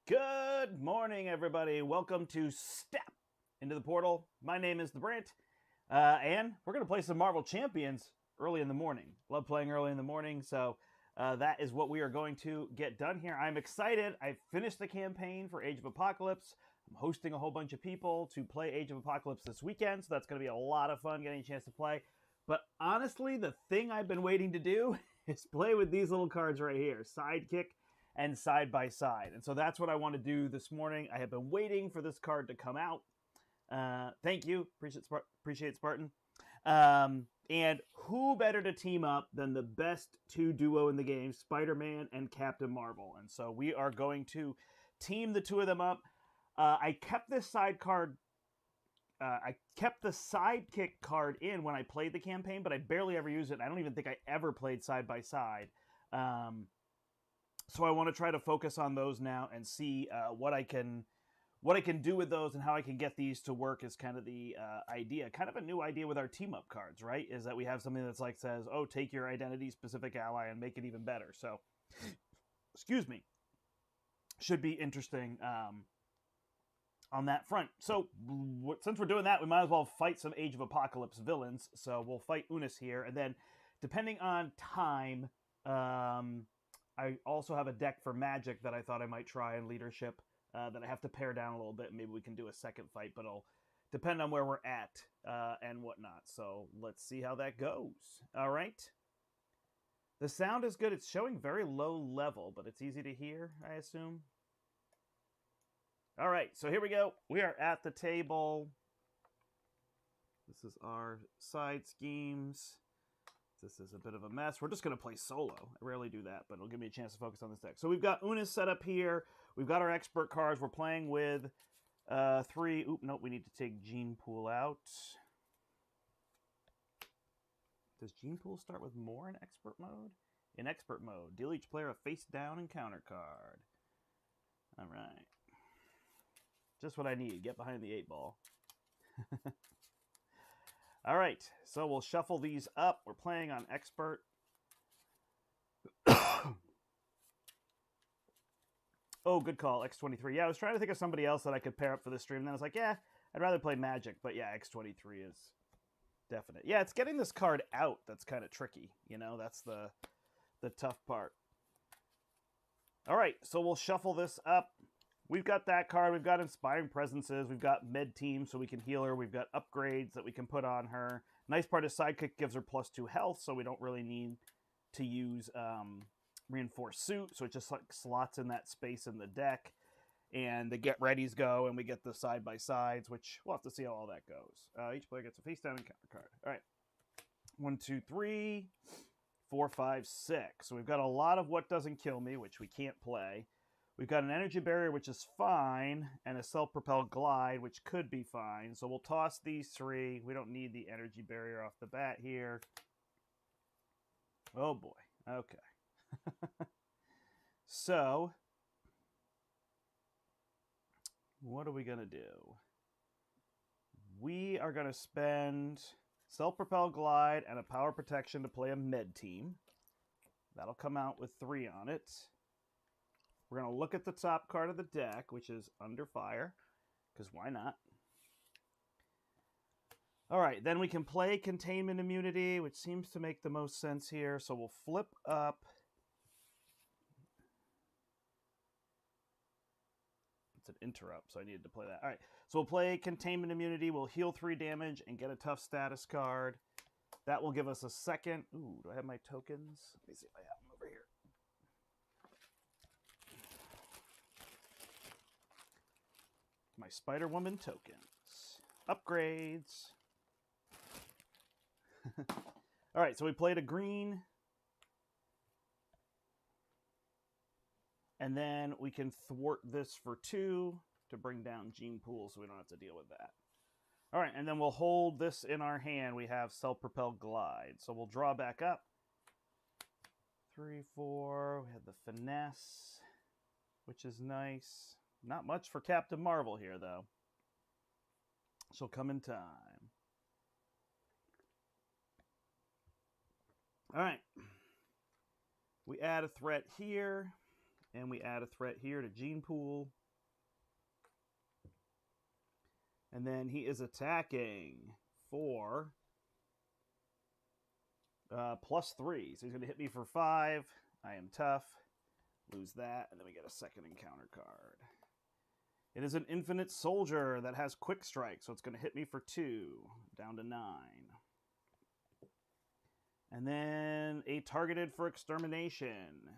Good morning, everybody. Welcome to Step into the Portal. My name is the Brandt, and we're going to play some Marvel Champions early in the morning. Love playing early in the morning, so that is what we are going to get done here. I'm excited. I finished the campaign for Age of Apocalypse. I'm hosting a whole bunch of people to play Age of Apocalypse this weekend, so that's going to be a lot of fun getting a chance to play. But honestly, the thing I've been waiting to do is play with these little cards right here, Sidekick and Side by Side. And so that's what I want to do this morning. I have been waiting for this card to come out. Thank you. Appreciate Spartan. And who better to team up than the best two duo in the game, Spider-Man and Captain Marvel. And so we are going to team the two of them up. I kept this side card. I kept the Sidekick card in when I played the campaign, but I barely ever used it. I don't even think I ever played Side by Side. So I want to try to focus on those now and see what I can do with those and how I can get these to work is kind of the idea. Kind of a new idea with our team-up cards, right? Is that we have something that's like says, oh, take your identity-specific ally and make it even better. So, excuse me. Should be interesting on that front. So, since we're doing that, we might as well fight some Age of Apocalypse villains. So we'll fight Unus here. And then, depending on time... I also have a deck for Magic that I thought I might try in Leadership that I have to pare down a little bit. Maybe we can do a second fight, but it'll depend on where we're at and whatnot. So let's see how that goes. All right. The sound is good. It's showing very low level, but it's easy to hear, I assume. All right, so here we go. We are at the table. This is our side schemes. This is a bit of a mess. We're just going to play solo. I rarely do that, but it'll give me a chance to focus on this deck. So we've got Unus set up here. We've got our expert cards. We're playing with three... Oop, nope, we need to take Gene Pool out. Does Gene Pool start with more in expert mode? In expert mode, deal each player a face-down encounter card. All right. Just what I need. Get behind the 8-ball. All right, so we'll shuffle these up. We're playing on Expert. Oh, good call, X23. Yeah, I was trying to think of somebody else that I could pair up for this stream, and then I was like, yeah, I'd rather play Magic, but yeah, X23 is definite. Yeah, it's getting this card out that's kind of tricky, you know? That's the tough part. All right, so we'll shuffle this up. We've got that card. We've got Inspiring Presences. We've got Med Team, so we can heal her. We've got upgrades that we can put on her. Nice part is Sidekick gives her +2 health, so we don't really need to use Reinforced Suit. So it just like slots in that space in the deck. And the Get Readies go, and we get the side-by-sides, which we'll have to see how all that goes. Each player gets a face-down encounter card. All right. 1, 2, 3, 4, 5, 6. So we've got a lot of What Doesn't Kill Me, which we can't play. We've got an Energy Barrier, which is fine, and a Self-Propelled Glide, which could be fine. So we'll toss these three. We don't need the Energy Barrier off the bat here. Oh, boy. Okay. So, what are we going to do? We are going to spend Self-Propelled Glide and a Power Protection to play a Med Team. That'll come out with 3 on it. We're going to look at the top card of the deck, which is Under Fire, because why not? All right, then we can play Containment Immunity, which seems to make the most sense here. So we'll flip up. It's an interrupt, so I needed to play that. All right, so we'll play Containment Immunity. We'll heal 3 damage and get a tough status card. That will give us a second. Ooh, do I have my tokens? Let me see if I have them over here. My Spiderwoman tokens. Upgrades. All right, so we played a green. And then we can thwart this for 2 to bring down Gene Pool so we don't have to deal with that. All right, and then we'll hold this in our hand. We have Self-Propelled Glide. So we'll draw back up. 3, 4. We have the Finesse, which is nice. Not much for Captain Marvel here, though. She'll come in time. All right. We add a threat here, and we add a threat here to Gene Pool. And then he is attacking for +3. So he's going to hit me for 5. I am tough. Lose that. And then we get a second encounter card. It is an infinite soldier that has quick strike. So it's going to hit me for 2. Down to 9. And then a targeted for extermination.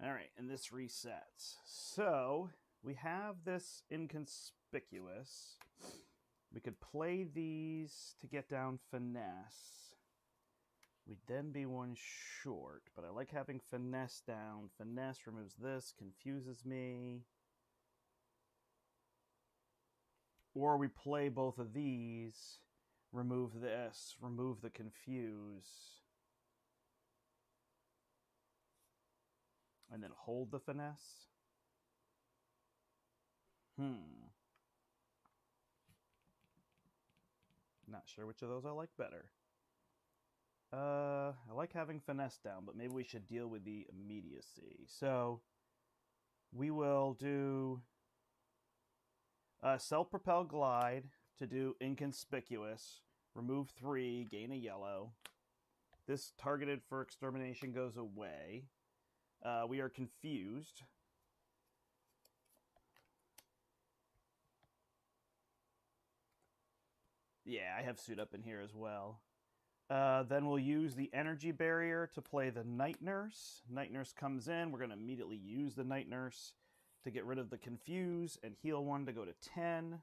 All right, and this resets. So we have this inconspicuous. We could play these to get down finesse. We'd then be 1 short, but I like having finesse down. Finesse removes this, confuses me. Or we play both of these, remove this, remove the confuse. And then hold the finesse. Not sure which of those I like better. I like having finesse down, but maybe we should deal with the immediacy. So we will do self-propel glide to do inconspicuous. Remove 3, gain a yellow. This targeted for extermination goes away. We are confused. Yeah, I have suit up in here as well. Then we'll use the energy barrier to play the Night Nurse. Night Nurse comes in. We're going to immediately use the Night Nurse to get rid of the confuse and heal 1 to go to 10.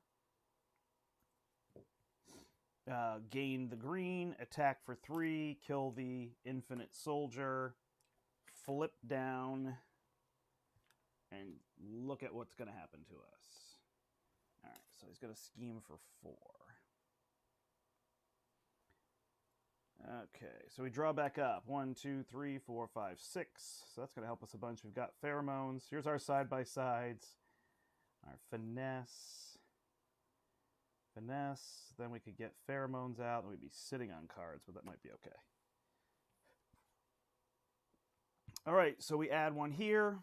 Gain the green, attack for 3, kill the infinite soldier, flip down, and look at what's going to happen to us. All right, so he's going to scheme for 4. Okay, so we draw back up. 1, 2, 3, 4, 5, 6. So that's going to help us a bunch. We've got pheromones. Here's our side-by-sides. Our finesse. Finesse. Then we could get pheromones out, and we'd be sitting on cards, but that might be okay. All right, so we add 1 here.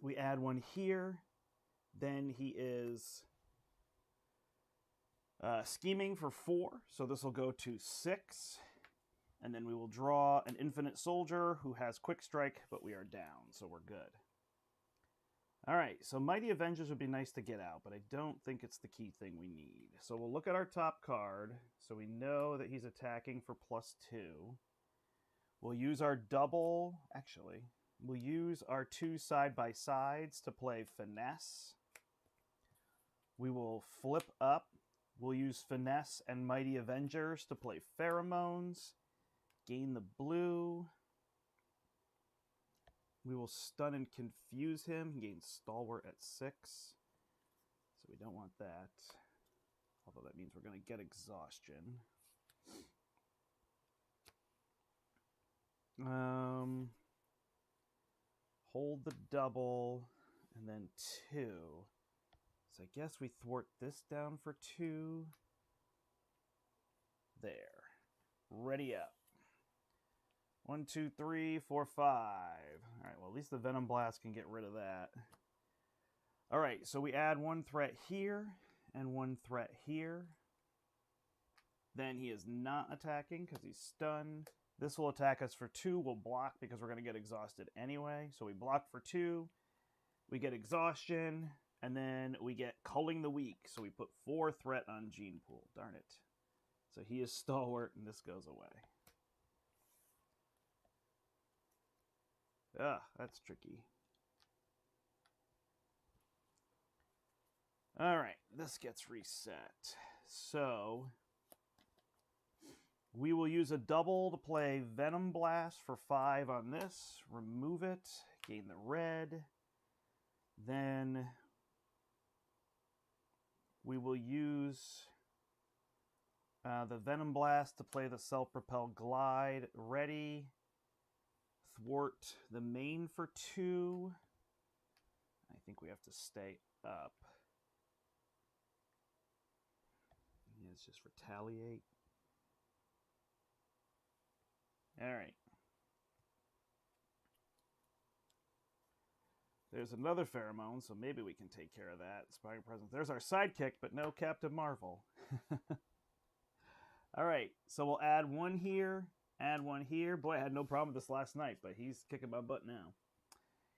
We add 1 here. Then he is scheming for 4, so this will go to 6. And then we will draw an infinite soldier who has quick strike, but we are down, so we're good. All right, so Mighty Avengers would be nice to get out, but I don't think it's the key thing we need. So we'll look at our top card, so we know that he's attacking for +2. We'll use our double, actually, we'll use our 2 side-by-sides to play finesse. We will flip up. We'll use finesse and Mighty Avengers to play pheromones. Gain the blue. We will stun and confuse him. He gains stalwart at 6. So we don't want that. Although that means we're going to get exhaustion. Hold the double. And then 2. So I guess we thwart this down for 2. There. Ready up. 1, 2, 3, 4, 5. All right, well, at least the Venom Blast can get rid of that. All right, so we add 1 threat here and 1 threat here. Then he is not attacking because he's stunned. This will attack us for 2. We'll block because we're going to get exhausted anyway. So we block for 2. We get exhaustion. And then we get Culling the Weak. So we put 4 threat on Gene Pool. Darn it. So he is stalwart, and this goes away. Ah, that's tricky. All right, this gets reset. So we will use a double to play Venom Blast for 5 on this. Remove it. Gain the red. Then we will use the Venom Blast to play the Self-Propel Glide. Ready. Thwart the main for 2. I think we have to stay up. Let's just retaliate. All right. There's another pheromone, so maybe we can take care of that. Inspiring presence. There's our sidekick, but no Captain Marvel. All right, so we'll add one here, add one here. Boy, I had no problem with this last night, but he's kicking my butt now.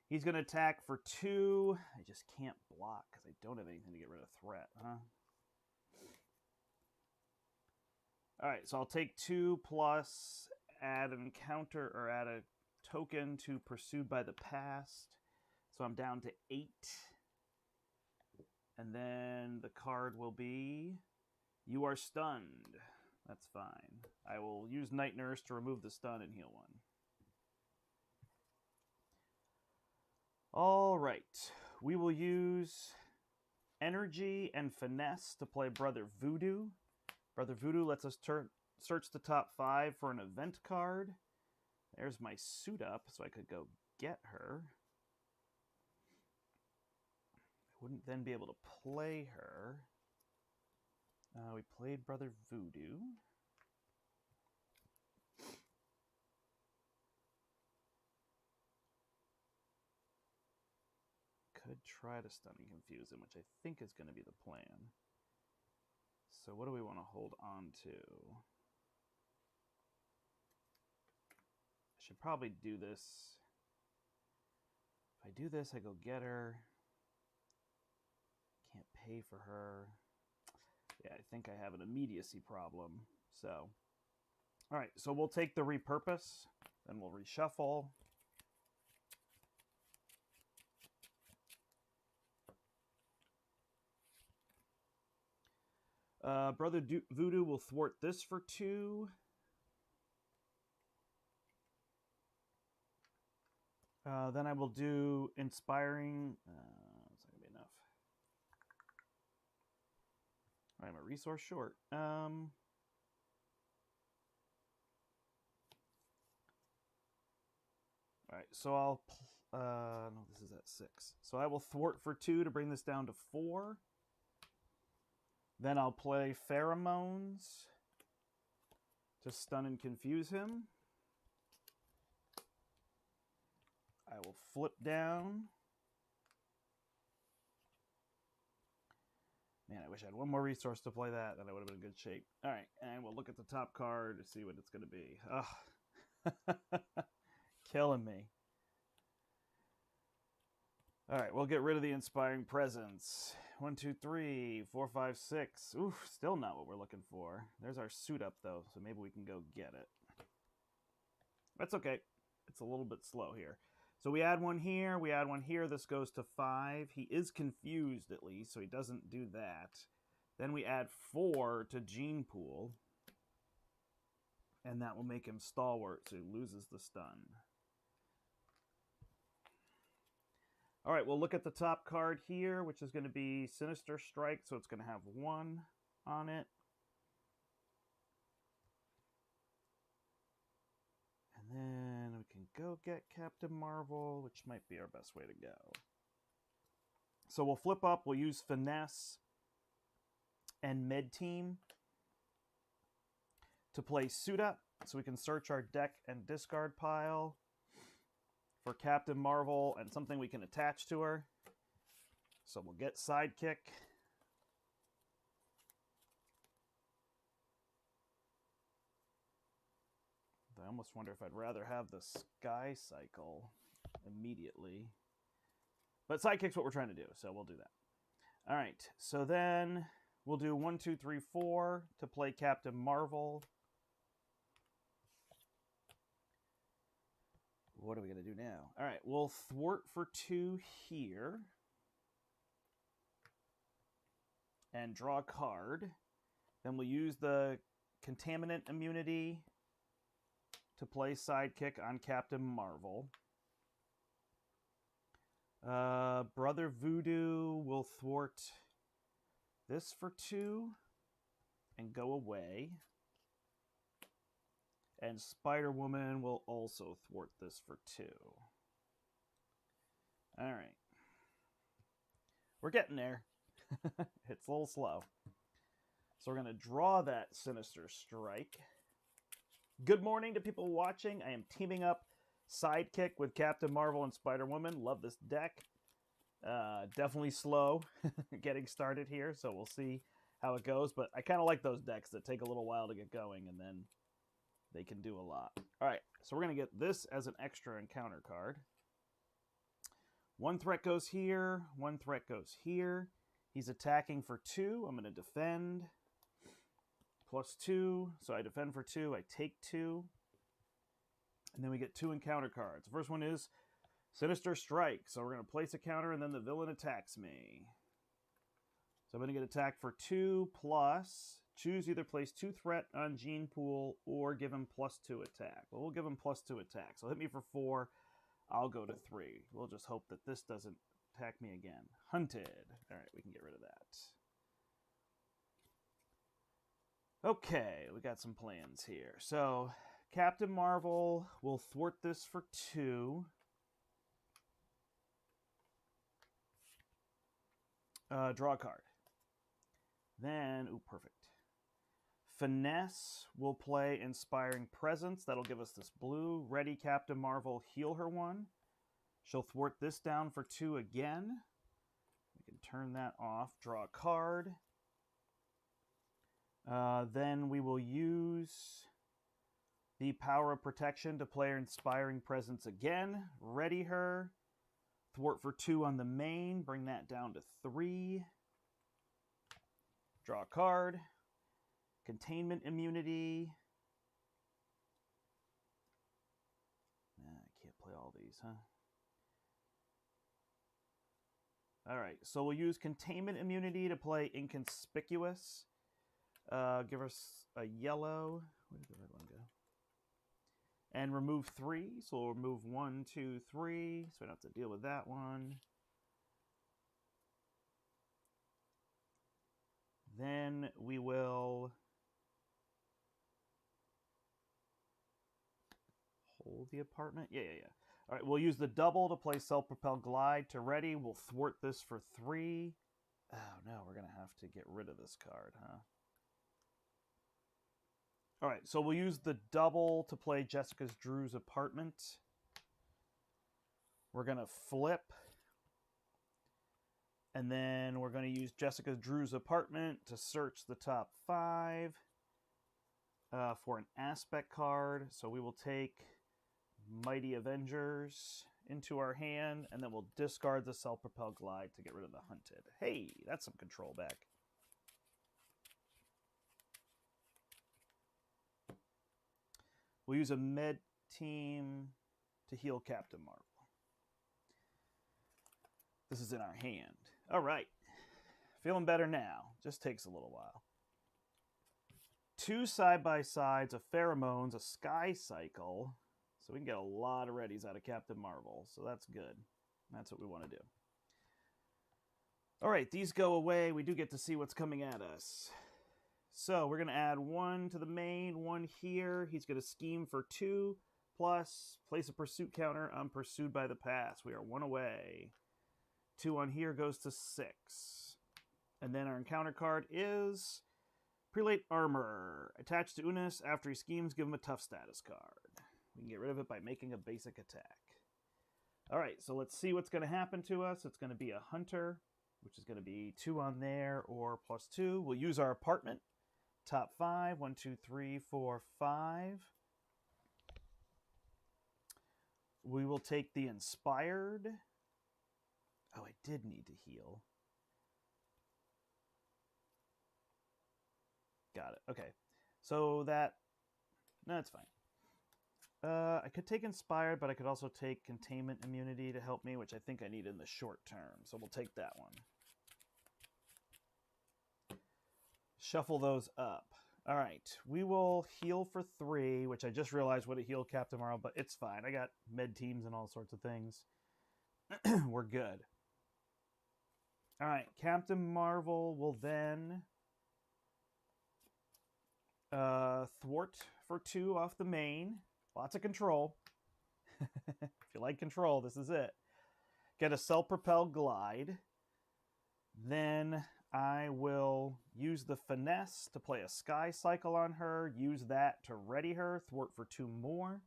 He's going to attack for 2. I just can't block because I don't have anything to get rid of threat, huh? All right, so I'll take 2 plus add an encounter or add a token to Pursued by the Past. So I'm down to 8. And then the card will be You Are Stunned. That's fine. I will use Night Nurse to remove the stun and heal 1. All right. We will use Energy and Finesse to play Brother Voodoo. Brother Voodoo lets us search the top 5 for an event card. There's my suit up, so I could go get her. I wouldn't then be able to play her. We played Brother Voodoo. Could try to stun and confuse him, which I think is going to be the plan. So what do we want to hold on to? I should probably do this. If I do this, I go get her. Can't pay for her. Yeah, I think I have an immediacy problem. So, all right, so we'll take the repurpose, then we'll reshuffle. Brother Voodoo will thwart this for 2. Then I will do Inspiring. That's not going to be enough. I'm a resource short. All right, so I'll... no, this is at 6. So I will thwart for 2 to bring this down to 4. Then I'll play Pheromones to stun and confuse him. I will flip down. Man, I wish I had one more resource to play that, then I would have been in good shape. All right, and we'll look at the top card to see what it's going to be. Oh, killing me. All right, we'll get rid of the Inspiring Presence. 1, 2, 3, 4, 5, 6. Oof, still not what we're looking for. There's our suit up, though, so maybe we can go get it. That's okay. It's a little bit slow here. So we add one here, we add one here. This goes to 5. He is confused, at least, so he doesn't do that. Then we add 4 to Gene Pool. And that will make him stalwart, so he loses the stun. All right, we'll look at the top card here, which is going to be Sinister Strike, so it's going to have 1 on it. And then we can go get Captain Marvel, which might be our best way to go. So we'll flip up, we'll use Finesse and Med Team to play Suit Up, so we can search our deck and discard pile for Captain Marvel and something we can attach to her. So we'll get Sidekick. I almost wonder if I'd rather have the Sky Cycle immediately. But Sidekick's what we're trying to do, so we'll do that. All right, so then we'll do 1, 2, 3, 4 to play Captain Marvel. What are we going to do now? All right, we'll thwart for 2 here. And draw a card. Then we'll use the Contaminant immunity to play Sidekick on Captain Marvel. Brother Voodoo will thwart this for 2 and go away. And Spiderwoman will also thwart this for 2. All right. We're getting there. It's a little slow. So we're going to draw that Sinister Strike. Good morning to people watching. I am teaming up Sidekick with Captain Marvel and Spider-Woman. Love this deck. Definitely slow getting started here, so we'll see how it goes. But I kind of like those decks that take a little while to get going, and then they can do a lot. All right, so we're going to get this as an extra encounter card. One threat goes here. One threat goes here. He's attacking for 2. I'm going to defend. +2. So I defend for 2. I take 2. And then we get 2 encounter cards. The first one is Sinister Strike. So we're going to place a counter, and then the villain attacks me. So I'm going to get attacked for 2 plus. Choose either place 2 threat on Gene Pool or give him +2 attack. Well, we'll give him +2 attack. So hit me for 4. I'll go to 3. We'll just hope that this doesn't attack me again. Hunted. All right, we can get rid of that. Okay, we got some plans here. So Captain Marvel will thwart this for 2. Draw a card. Then, ooh, perfect. Finesse will play Inspiring Presence. That'll give us this blue. Ready, Captain Marvel, heal her 1. She'll thwart this down for 2 again. We can turn that off. Draw a card. Then we will use the Power of Protection to play her Inspiring Presence again. Ready her. Thwart for 2 on the main. Bring that down to 3. Draw a card. Containment immunity. I can't play all these, huh? Alright, so we'll use Containment immunity to play Inconspicuous. Give us a yellow. Where did the red one go? And remove 3. So we'll remove 1, 2, 3. So we don't have to deal with that one. Then we will hold the apartment. Yeah. All right, we'll use the double to play Self-Propel Glide to ready. We'll thwart this for 3. Oh, no, we're going to have to get rid of this card, huh? All right, so we'll use the double to play Jessica's Drew's Apartment. We're going to flip. And then we're going to use Jessica Drew's Apartment to search the top 5 for an aspect card. So we will take Mighty Avengers into our hand, and then we'll discard the Self-Propel Glide to get rid of the Hunted. Hey, that's some control back. We'll use a med team to heal Captain Marvel. This is in our hand. All right. Feeling better now. Just takes a little while. 2 side-by-sides, a Pheromones, a Sky Cycle. So we can get a lot of readies out of Captain Marvel. So that's good. That's what we want to do. All right, these go away. We do get to see what's coming at us. So we're going to add 1 to the main, 1 here. He's going to scheme for 2, plus place a pursuit counter on Pursued by the Past. We are 1 away. 2 on here goes to 6. And then our encounter card is Prelate Armor. Attached to Unus, after he schemes, give him a tough status card. We can get rid of it by making a basic attack. Alright, so let's see what's going to happen to us. It's going to be a Hunter, which is going to be 2 on there, or +2. We'll use our apartment. Top 5. 1, 2, 3, 4, 5. We will take the Inspired. Oh, I did need to heal. Got it. Okay. So that... No, it's fine. I could take Inspired, but I could also take Containment Immunity to help me, which I think I need in the short term. So we'll take that one. Shuffle those up. All right. We will heal for 3, which I just realized would have healed Captain Marvel, but it's fine. I got med teams and all sorts of things. We're good. All right. Captain Marvel will then thwart for 2 off the main. Lots of control. If you like control, this is it. Get a Self-Propel Glide. Then I will use the Finesse to play a Sky Cycle on her. Use that to ready her. Thwart for 2 more.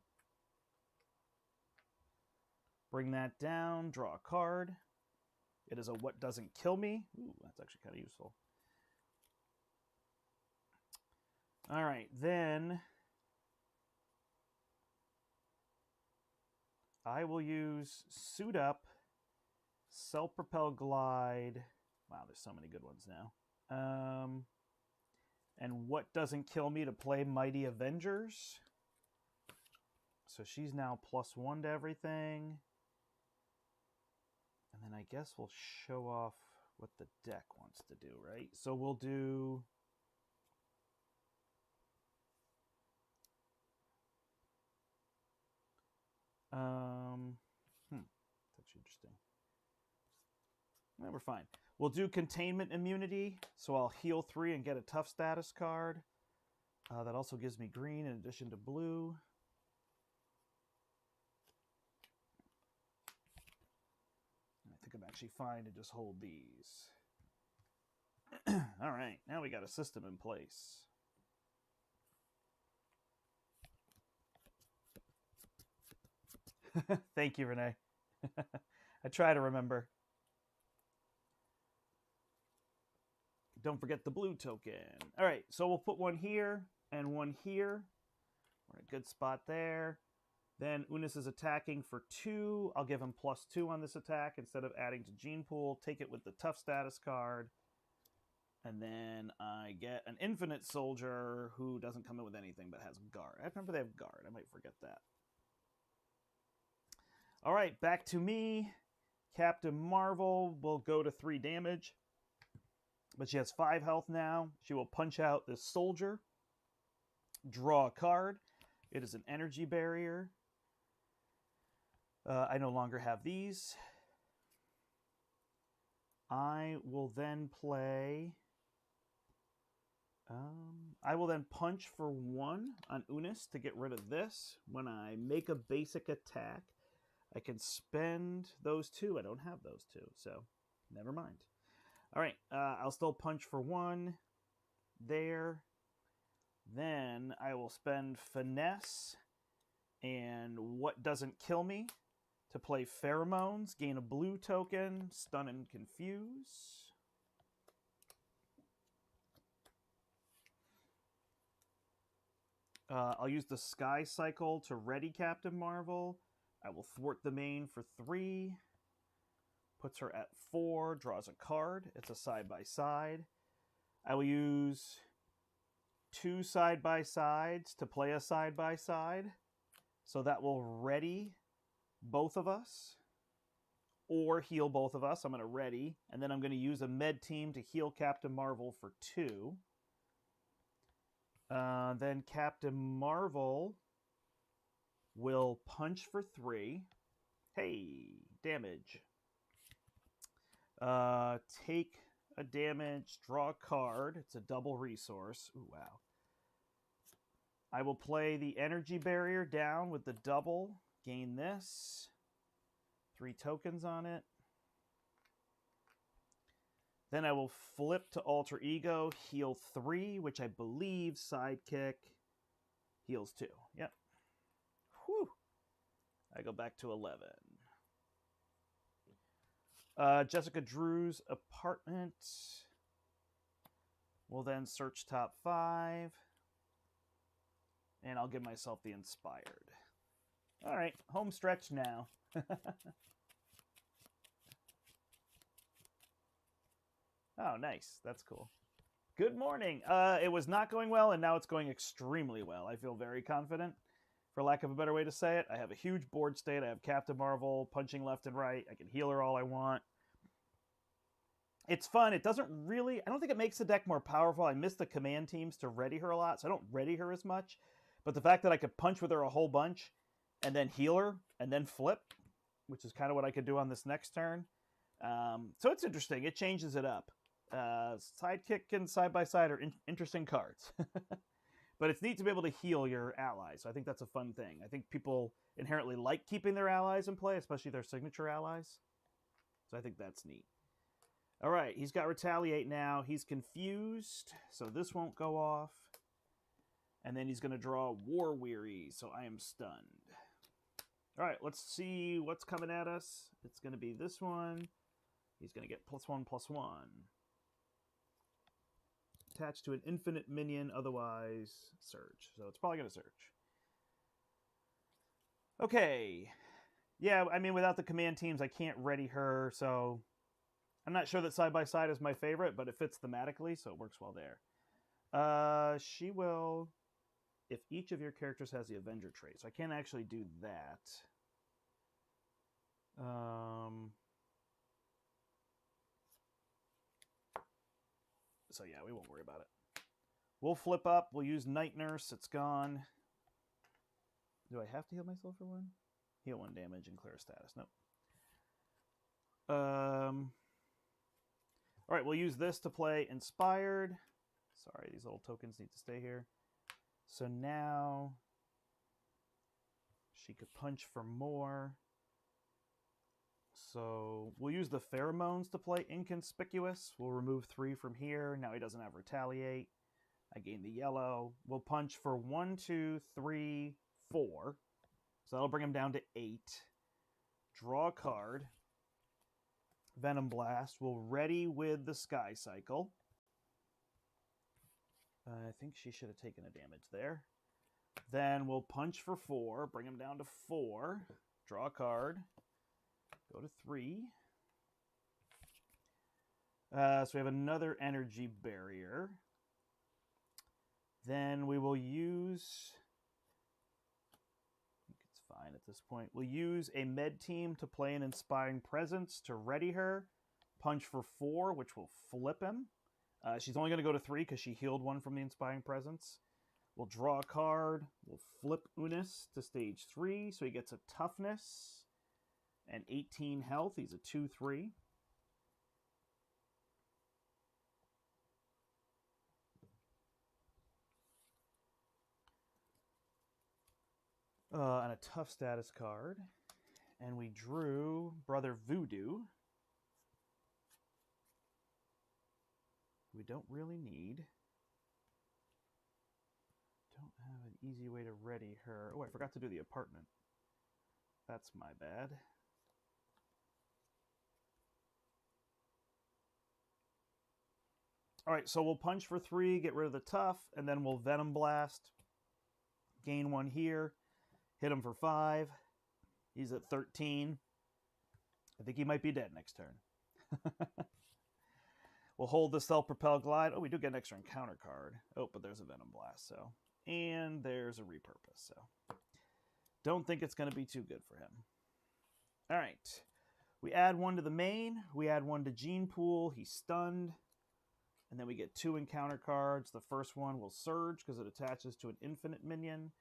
Bring that down. Draw a card. It is a what doesn't kill me. Ooh, that's actually kind of useful. All right, then I will use Suit Up, Self-Propel Glide. Wow, there's so many good ones now. And what doesn't kill me to play Mighty Avengers. So she's now +1 to everything. And then I guess we'll show off what the deck wants to do, right? So we'll do... That's interesting. No, we're fine. We'll do Containment Immunity. So I'll heal 3 and get a Tough status card. That also gives me green in addition to blue. I think I'm actually fine to just hold these. All right, now we got a system in place. Thank you, Renee. I try to remember. Don't forget the blue token. All right, so we'll put one here and one here. We're in a good spot there. Then Unus is attacking for 2. I'll give him +2 on this attack instead of adding to Gene Pool. Take it with the Tough status card. And then I get an Infinite Soldier who doesn't come in with anything but has Guard. I remember they have Guard. I might forget that. All right, back to me. Captain Marvel will go to 3 damage. But she has 5 health now. She will punch out this soldier. Draw a card. It is an energy barrier. I no longer have these. I will then play... I will then punch for 1 on Unus to get rid of this. When I make a basic attack, I can spend those 2. I don't have those 2, so never mind. All right, I'll still punch for 1 there. Then I will spend Finesse and What Doesn't Kill Me to play Pheromones, gain a blue token, Stun and Confuse. I'll use the Sky Cycle to ready Captain Marvel. I will thwart the main for 3. Puts her at 4, draws a card. It's a side-by-side. I will use 2 side-by-sides to play a side-by-side. So that will ready both of us. Or heal both of us. I'm going to ready. And then I'm going to use a med team to heal Captain Marvel for 2. Then Captain Marvel will punch for 3. Hey, damage. Take a damage, draw a card. It's a double resource. Ooh, wow. I will play the energy barrier down with the double. Gain this. 3 tokens on it. Then I will flip to Alter Ego, heal 3, which I believe Sidekick heals 2. Yep. Whew. I go back to 11. Jessica Drew's apartment. We'll then search top 5. And I'll give myself the Inspired. All right, home stretch now. Oh, nice. That's cool. Good morning. It was not going well, and now it's going extremely well. I feel very confident, for lack of a better way to say it. I have a huge board state. I have Captain Marvel punching left and right. I can heal her all I want. It's fun. It doesn't really... I don't think it makes the deck more powerful. I miss the command teams to ready her a lot, so I don't ready her as much. But the fact that I could punch with her a whole bunch, and then heal her, and then flip, which is kind of what I could do on this next turn. So it's interesting. It changes it up. Sidekick and side-by-side are interesting cards. But it's neat to be able to heal your allies. So I think that's a fun thing. I think people inherently like keeping their allies in play, especially their signature allies. So I think that's neat. All right, he's got Retaliate now. He's confused, so this won't go off. And then he's going to draw War Weary, so I am stunned. All right, let's see what's coming at us. It's going to be this one. He's going to get +1/+1. Attached to an infinite minion, otherwise surge. So it's probably going to surge. Okay. Yeah, I mean, without the command teams, I can't ready her, so I'm not sure that side by side is my favorite, but it fits thematically, so it works well there. She will, if each of your characters has the Avenger trait, so I can't actually do that. So yeah, we won't worry about it. We'll flip up. We'll use Night Nurse. It's gone. Do I have to heal myself for one? Heal 1 damage and clear a status. Nope. All right, we'll use this to play Inspired. Sorry, these little tokens need to stay here. So now she could punch for more. So we'll use the Pheromones to play Inconspicuous. We'll remove 3 from here. Now he doesn't have Retaliate. I gain the yellow. We'll punch for 1, 2, 3, 4. So that'll bring him down to 8. Draw a card. Venom Blast. We'll ready with the Sky Cycle. I think she should have taken a damage there. Then we'll punch for 4. Bring him down to 4. Draw a card. Go to 3. So we have another energy barrier. Then we will use, I think it's fine at this point. We'll use a med team to play an Inspiring Presence to ready her. Punch for 4, which will flip him. She's only going to go to 3 because she healed 1 from the Inspiring Presence. We'll draw a card. We'll flip Unus to stage 3, so he gets a toughness and 18 health. He's a 2/3. And a tough status card. And we drew Brother Voodoo. We don't really need. Don't have an easy way to ready her. Oh, I forgot to do the apartment. That's my bad. All right, so we'll punch for 3, get rid of the tough, and then we'll Venom Blast. Gain 1 here. Hit him for 5. He's at 13. I think he might be dead next turn. We'll hold the Self-Propel Glide. Oh, we do get an extra encounter card. Oh, but there's a Venom Blast, so. And there's a Repurpose, so. Don't think it's going to be too good for him. All right. We add 1 to the main. We add 1 to Gene Pool. He's stunned. And then we get 2 encounter cards. The first one will Surge because it attaches to an infinite minion.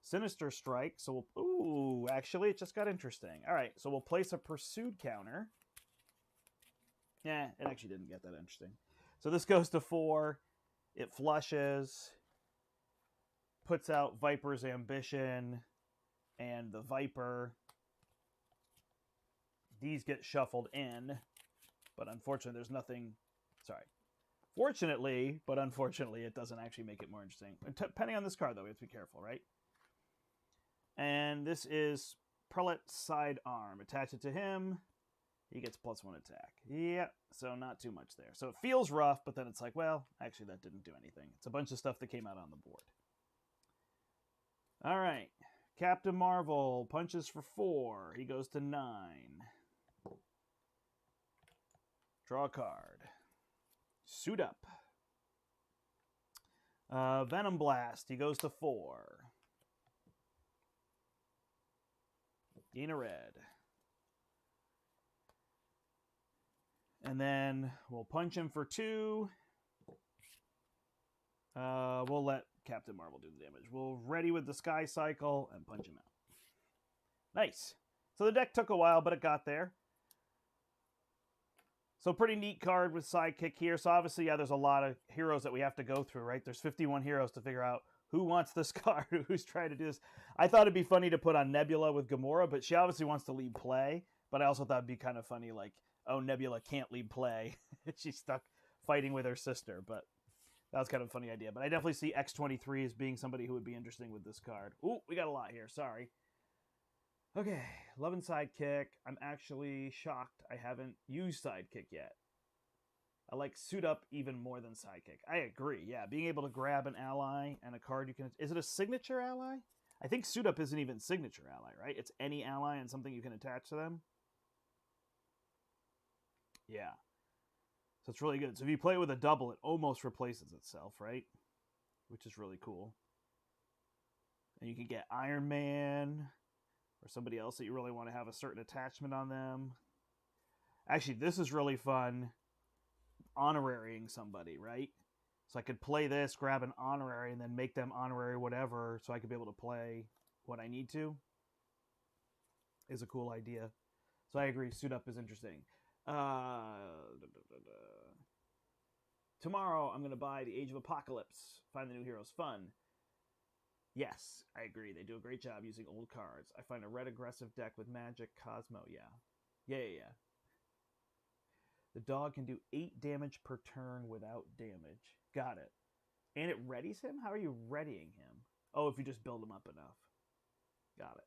Sinister Strike. So we'll... Ooh, actually, it just got interesting. All right, so we'll place a Pursued counter. Yeah, it actually didn't get that interesting. So this goes to 4. It flushes. Puts out Viper's Ambition. And the Viper. These get shuffled in. But unfortunately, there's nothing... Sorry. Fortunately, but unfortunately, it doesn't actually make it more interesting. Depending on this card, though, we have to be careful, right? And this is Prelate Sidearm. Attach it to him. He gets +1 attack. Yeah, so not too much there. So it feels rough, but then it's like, well, actually that didn't do anything. It's a bunch of stuff that came out on the board. All right. Captain Marvel punches for 4. He goes to 9. Draw a card. Suit up. Venom Blast. He goes to 4. Gain a red. And then we'll punch him for 2. We'll let Captain Marvel do the damage. We'll ready with the Sky Cycle and punch him out. Nice. So the deck took a while, but it got there. So pretty neat card with Sidekick here. So obviously, yeah, there's a lot of heroes that we have to go through, right? There's 51 heroes to figure out who wants this card, who's trying to do this. I thought it'd be funny to put on Nebula with Gamora, but she obviously wants to lead play. But I also thought it'd be kind of funny, like, oh, Nebula can't lead play. She's stuck fighting with her sister. But that was kind of a funny idea. But I definitely see X-23 as being somebody who would be interesting with this card. Ooh, we got a lot here. Sorry. Okay, loving Sidekick. I'm actually shocked I haven't used Sidekick yet. I like Suit Up even more than Sidekick. I agree. Yeah, being able to grab an ally and a card you can... Is it a signature ally? I think Suit Up isn't even signature ally, right? It's any ally and something you can attach to them. Yeah. So it's really good. So if you play with a double, it almost replaces itself, right? Which is really cool. And you can get Iron Man or somebody else that you really want to have a certain attachment on them. Actually, this is really fun. Honorarying somebody, right? So I could play this, grab an honorary, and then make them honorary whatever, so I could be able to play what I need to. Is a cool idea. So I agree, Suit Up is interesting. Tomorrow, I'm going to buy The Age of Apocalypse. Find the new heroes fun. Yes, I agree. They do a great job using old cards. I find a red aggressive deck with Magic, Cosmo, yeah. Yeah. The dog can do 8 damage per turn without damage. Got it. And it readies him? How are you readying him? Oh, if you just build him up enough. Got it.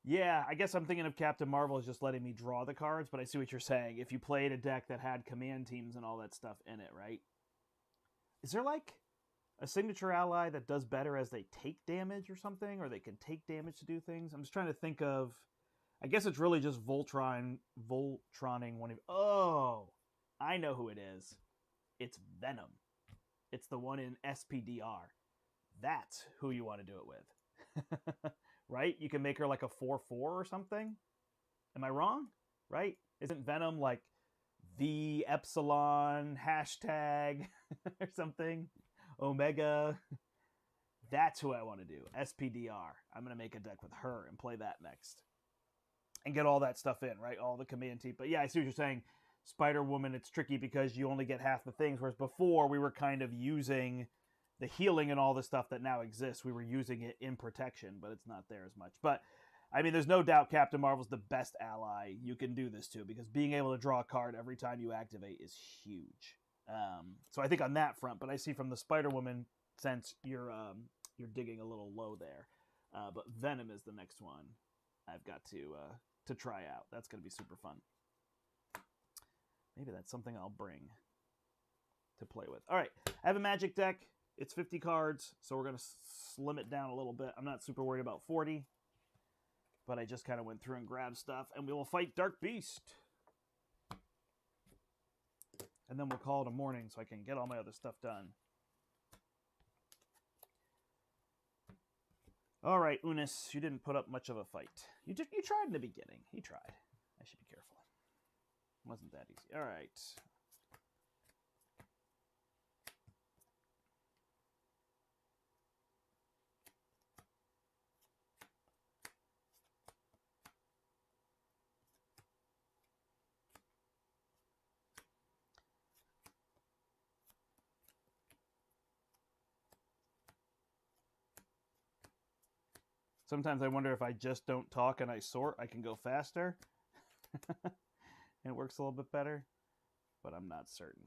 Yeah, I guess I'm thinking of Captain Marvel as just letting me draw the cards, but I see what you're saying. If you played a deck that had command teams and all that stuff in it, right? Is there like a signature ally that does better as they take damage or something, or they can take damage to do things? I'm just trying to think of. I guess it's really just Voltroning one of. Oh, I know who it is. It's Venom. It's the one in SPDR. That's who you want to do it with. Right? You can make her like a 4/4 or something. Am I wrong? Right? Isn't Venom like the Epsilon hashtag or something? Omega. That's who I want to do. SPDR. I'm going to make a deck with her and play that next. And get all that stuff in, right? All the command team. But yeah, I see what you're saying. Spiderwoman, it's tricky because you only get half the things, whereas before we were kind of using the healing and all the stuff that now exists. We were using it in protection, but it's not there as much. But I mean, there's no doubt Captain Marvel's the best ally you can do this to, because being able to draw a card every time you activate is huge. So I think on that front, but I see from the Spider-Woman sense you're digging a little low there. But Venom is the next one I've got to try out. That's going to be super fun. Maybe that's something I'll bring to play with. All right, I have a Magic deck. It's 50 cards, so we're going to slim it down a little bit. I'm not super worried about 40, but I just kind of went through and grabbed stuff, and we will fight Dark Beast. And then we'll call it a morning so I can get all my other stuff done. All right, Unus, you didn't put up much of a fight. You tried in the beginning. You tried. I should be careful. Wasn't that easy. All right. Sometimes I wonder if I just don't talk and I sort, I can go faster. And it works a little bit better, but I'm not certain.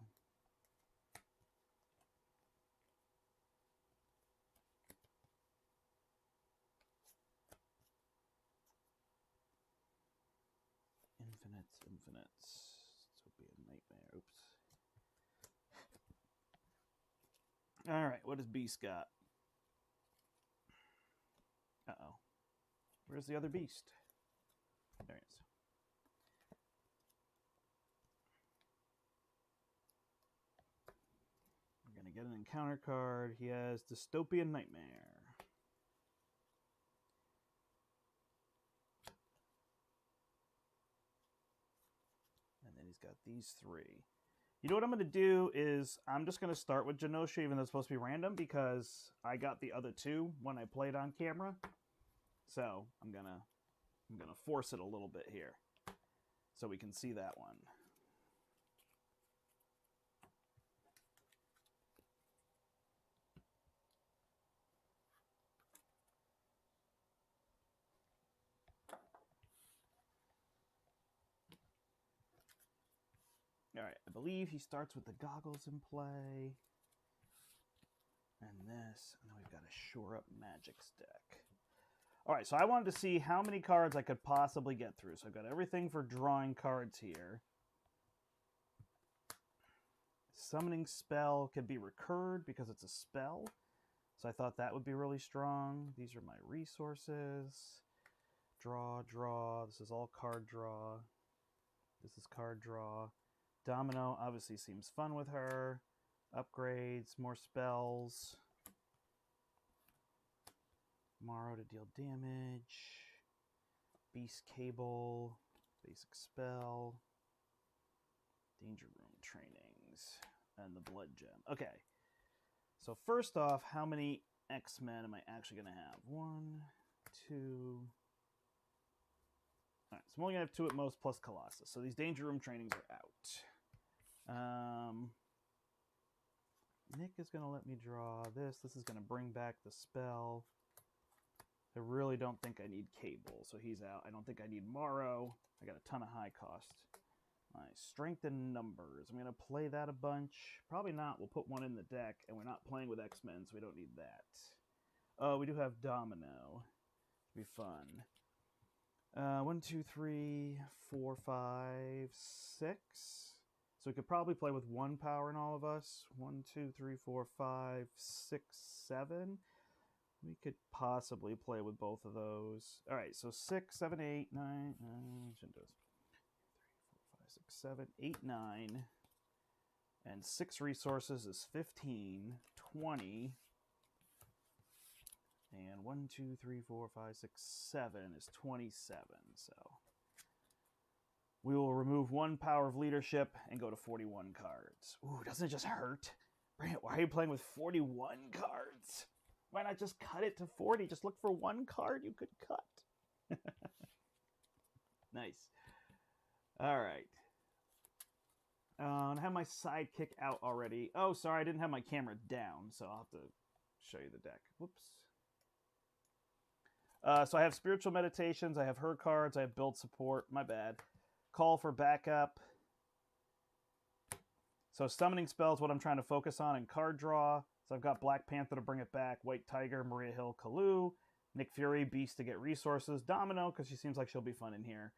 Infinites. This will be a nightmare. Oops. All right, what does Beast got? Uh-oh. Where's the other Beast? There he is. We're going to get an encounter card. He has Dystopian Nightmare. And then he's got these 3. You know what I'm going to do is I'm just going to start with Genosha, even though it's supposed to be random, because I got the other 2 when I played on camera. So I'm gonna force it a little bit here so we can see that one. All right, I believe he starts with the goggles in play. And this, and then we've got a Shore Up Magics deck. All right, so I wanted to see how many cards I could possibly get through. So I've got everything for drawing cards here. Summoning spell could be recurred because it's a spell. So I thought that would be really strong. These are my resources. Draw, draw. This is all card draw. This is card draw. Domino obviously seems fun with her. Upgrades, more spells. Morrow to deal damage. Beast Cable. Basic spell. Danger Room trainings. And the Blood Gem. Okay. So first off, how many X-Men am I actually going to have? 1, 2... All right, so I'm only going to have 2 at most plus Colossus. So these Danger Room trainings are out. Nick is going to let me draw this. This is going to bring back the spell. I really don't think I need Cable, so he's out. I don't think I need Morrow. I got a ton of high cost. All right, Strength and Numbers. I'm going to play that a bunch. Probably not. We'll put one in the deck, and we're not playing with X-Men, so we don't need that. Oh, we do have Domino. It'll be fun. 1, 2, 3, 4, 5, 6. So we could probably play with 1 power in all of us. 1, 2, 3, 4, 5, 6, 7. We could possibly play with both of those. All right, so 6, 7, 8, 9, 3, 4, 5, 6, 7, 8, 9. And 6 resources is 15, 20. And 1, 2, 3, 4, 5, 6, 7 is 27. So we will remove 1 power of leadership and go to 41 cards. Ooh, doesn't it just hurt? Brandt, why are you playing with 41 cards? Why not just cut it to 40? Just look for 1 card you could cut. Nice. All right. I have my sidekick out already. Oh, sorry, I didn't have my camera down, so I'll have to show you the deck. Whoops. So I have Spiritual Meditations, I have her cards, I have Build Support, my bad. Call for backup. So summoning spells, what I'm trying to focus on, and card draw. So I've got Black Panther to bring it back, White Tiger, Maria Hill, Kalu, Nick Fury, Beast to get resources, Domino, because she seems like she'll be fun in here.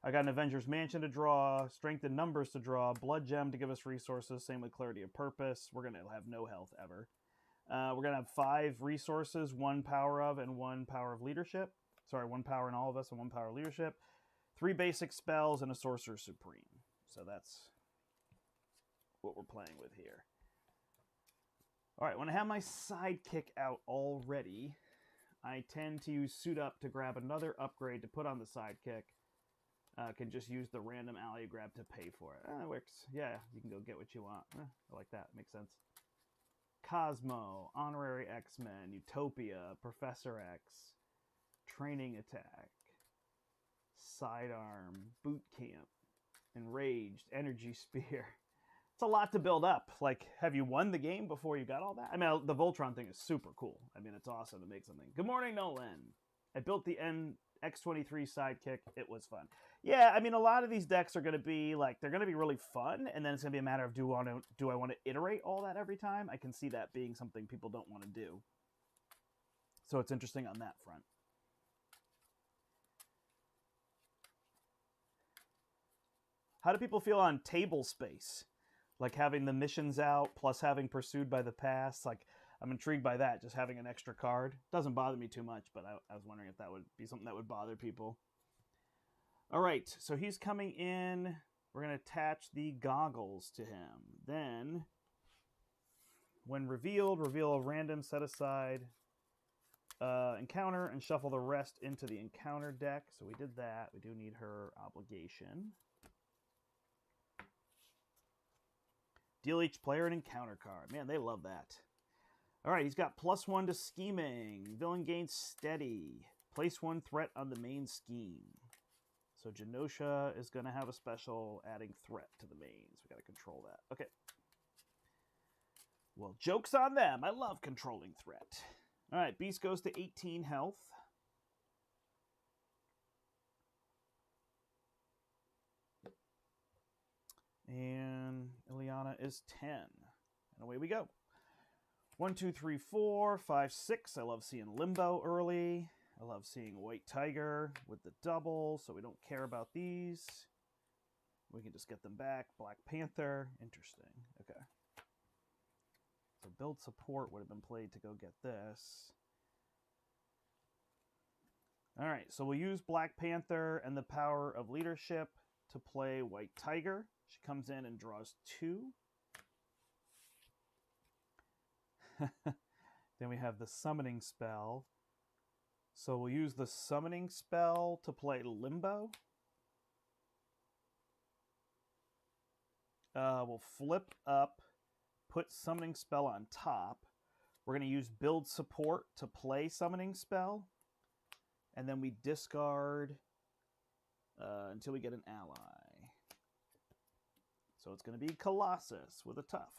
I got an Avengers Mansion to draw, Strength and Numbers to draw, Blood Gem to give us resources, same with Clarity of Purpose. We're going to have no health ever. We're going to have 5 resources, 1 power of and 1 power of leadership. Sorry, 1 power in all of us and 1 power of leadership. 3 basic spells and a Sorcerer Supreme. So that's what we're playing with here. All right, when I have my sidekick out already, I tend to use Suit Up to grab another upgrade to put on the sidekick. Can just use the random alley grab to pay for it. It works. Yeah, you can go get what you want. I like that. Makes sense. Cosmo, Honorary X-Men, Utopia, Professor X, Training Attack, Sidearm, Boot Camp, Enraged, Energy Spear. It's a lot to build up. Like, have you won the game before you got all that? I mean, the Voltron thing is super cool. I mean, it's awesome to make something. Good morning, Nolan. I built the X23 sidekick. It was fun. Yeah, I mean, a lot of these decks are going to be, like, they're going to be really fun, and then it's going to be a matter of do I want to iterate all that every time? I can see that being something people don't want to do. So it's interesting on that front. How do people feel on table space? Like having the missions out, plus having Pursued by the Past. Like, I'm intrigued by that, just having an extra card. Doesn't bother me too much, but I was wondering if that would be something that would bother people. All right, so he's coming in. We're going to attach the goggles to him. Then, when revealed, reveal a random set-aside encounter and shuffle the rest into the encounter deck. So we did that. We do need her obligation. Deal each player an encounter card. Man, they love that. All right, he's got +1 to scheming. Villain gains steady. Place 1 threat on the main scheme. So Genosha is going to have a special adding threat to the mains. We got to control that. Okay. Well, joke's on them. I love controlling threat. All right, Beast goes to 18 health. And Ileana is 10. And away we go. 1, 2, 3, 4, 5, 6. I love seeing Limbo early. I love seeing White Tiger with the double, so we don't care about these. We can just get them back. Black Panther. Interesting. Okay. So build support would have been played to go get this. All right, so we'll use Black Panther and the power of leadership to play White Tiger. She comes in and draws 2. Then we have the summoning spell. So we'll use the summoning spell to play Limbo. We'll flip up, put summoning spell on top. We're going to use build support to play summoning spell. And then we discard until we get an ally. So it's going to be Colossus with a tough.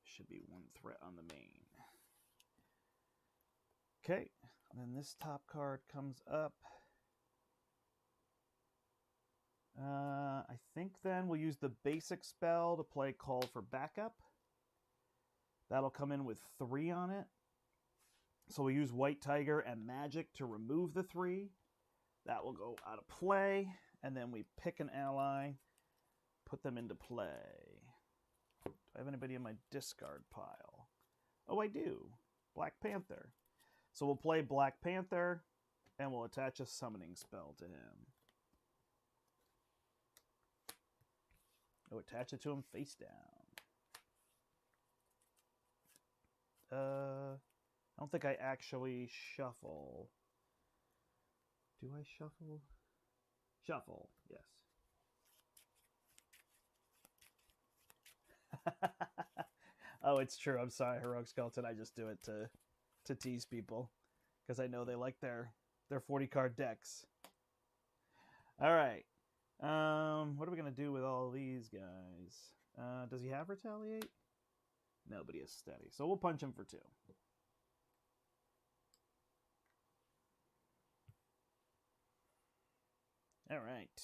Should be 1 threat on the main. Okay, and then this top card comes up. I think then we'll use the basic spell to play Call for Backup. That'll come in with 3 on it. So we use White Tiger and Magic to remove the 3. That will go out of play. And then we pick an ally, put them into play. Do I have anybody in my discard pile? Oh, I do. Black Panther. So we'll play Black Panther, and we'll attach a summoning spell to him. Oh, attach it to him face down. I don't think I actually shuffle. Do I shuffle? Shuffle, yes. Oh, it's true. I'm sorry, Heroic Skeleton. I just do it to tease people because I know they like their 40-card decks. All right. What are we going to do with all these guys? Does he have Retaliate? No, but he is steady. So we'll punch him for 2. All right.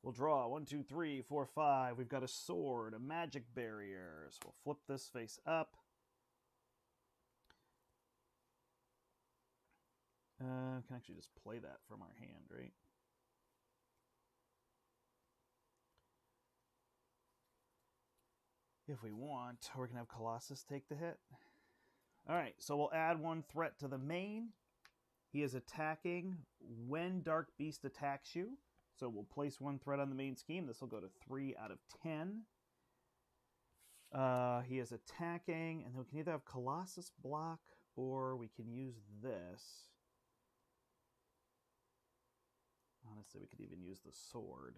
We'll draw 1, 2, 3, 4, 5. We've got a sword, a magic barrier. So we'll flip this face up. Can actually just play that from our hand, right? If we want, or we can have Colossus take the hit. All right, so we'll add 1 threat to the main. He is attacking when Dark Beast attacks you. So we'll place 1 threat on the main scheme. This will go to 3 out of 10. He is attacking, and then we can either have Colossus block, or we can use this. Honestly, we could even use the sword.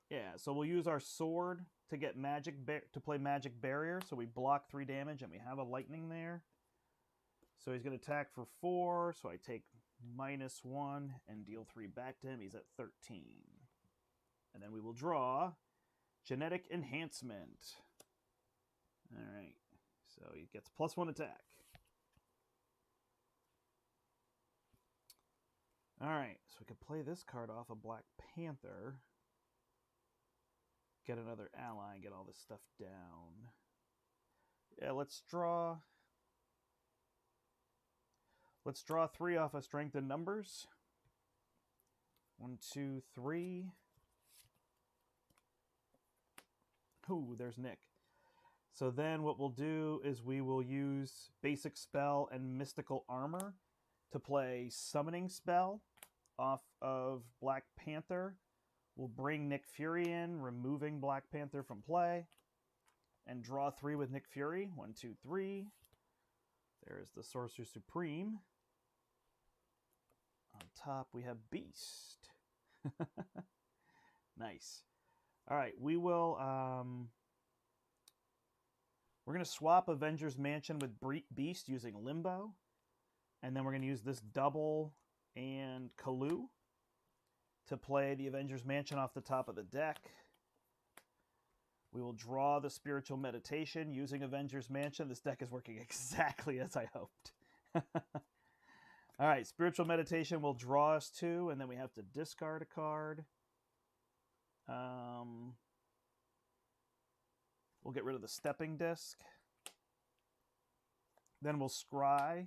Yeah, so we'll use our sword to get to play Magic Barrier. So we block 3 damage, and we have a lightning there. So he's going to attack for 4. So I take -1 and deal 3 back to him. He's at 13. And then we will draw Genetic Enhancement. All right. So he gets +1 attack. All right. So we could play this card off of Black Panther. Get another ally and get all this stuff down. Yeah, let's draw 3 off of Strength and Numbers. 1, 2, 3. Ooh, there's Nick. So then what we'll do is we will use Basic Spell and Mystical Armor to play Summoning Spell off of Black Panther. We'll bring Nick Fury in, removing Black Panther from play. And draw 3 with Nick Fury. 1, 2, 3. There's the Sorcerer Supreme. On top, we have Beast. Nice. All right, we will... we're going to swap Avengers Mansion with Beast using Limbo. And then we're going to use this double and Kalu to play the Avengers Mansion off the top of the deck. We will draw the Spiritual Meditation using Avengers Mansion. This deck is working exactly as I hoped. All right, Spiritual Meditation will draw us 2, and then we have to discard a card. We'll get rid of the Stepping Disc. Then we'll scry.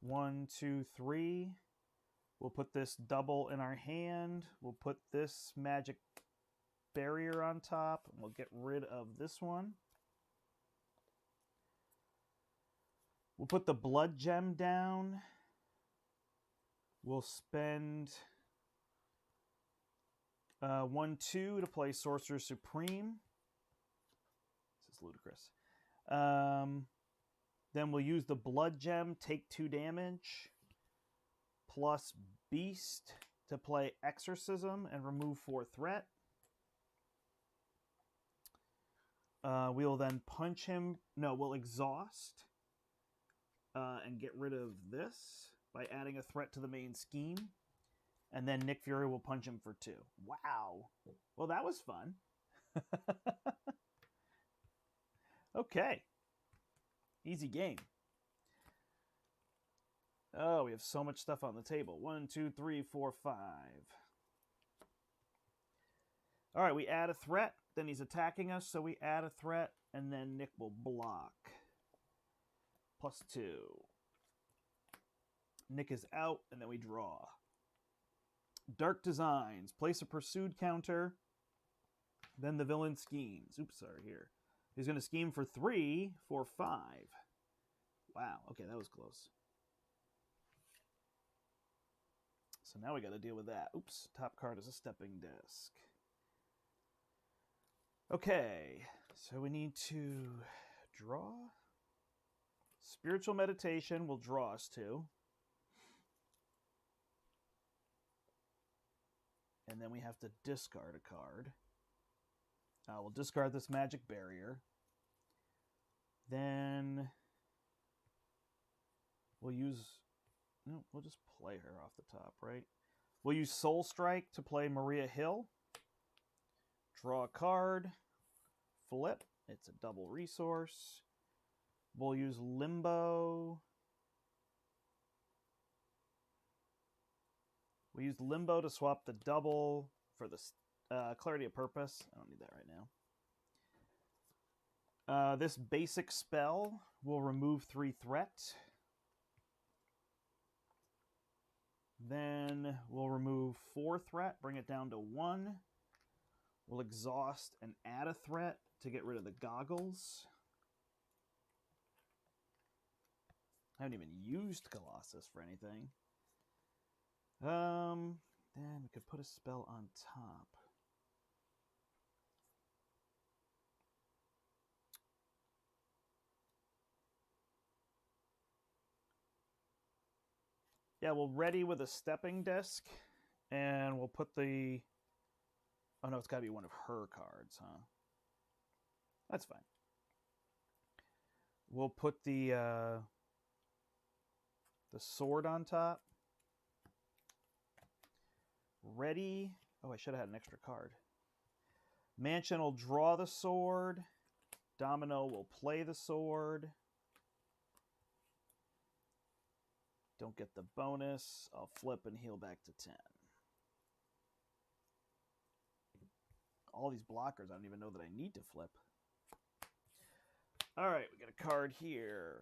1, 2, 3. We'll put this double in our hand. We'll put this magic barrier on top, and we'll get rid of this one. We'll put the blood gem down. We'll spend 1, 2 to play Sorcerer Supreme. This is ludicrous. Then we'll use the blood gem, take 2 damage, plus Beast to play Exorcism and remove 4 threat. We'll then punch him. No, we'll exhaust and get rid of this by adding a threat to the main scheme. And then Nick Fury will punch him for 2. Wow. Well, that was fun. Okay. Easy game. Oh, we have so much stuff on the table. 1, 2, 3, 4, 5. All right, we add a threat. Then he's attacking us, so we add a threat, and then Nick will block. +2. Nick is out, and then we draw. Dark Designs. Place a pursued counter. Then the villain schemes. Oops, sorry, here. He's going to scheme for 3, 4, 5. Wow, okay, that was close. So now we got to deal with that. Oops, top card is a Stepping Disc. Okay, so we need to draw. Spiritual Meditation will draw us 2. And then we have to discard a card. We'll discard this magic barrier. Then we'll use... No, we'll just play her off the top, right? We'll use Soul Strike to play Maria Hill. Draw a card. Flip. It's a double resource. We'll use Limbo. We used Limbo to swap the double for the Clarity of Purpose. I don't need that right now. This basic spell will remove 3 threat. Then we'll remove 4 threat, bring it down to 1. We'll exhaust and add a threat to get rid of the goggles. I haven't even used Colossus for anything. Then we could put a spell on top. Yeah, we'll ready with a Stepping Disc, and we'll put the... Oh no, it's got to be one of her cards, huh? That's fine. We'll put the sword on top. Ready. Oh, I should have had an extra card. Mansion will draw the sword. Domino will play the sword. Don't get the bonus. I'll flip and heal back to 10. All these blockers, I don't even know that I need to flip. All right, we got a card here.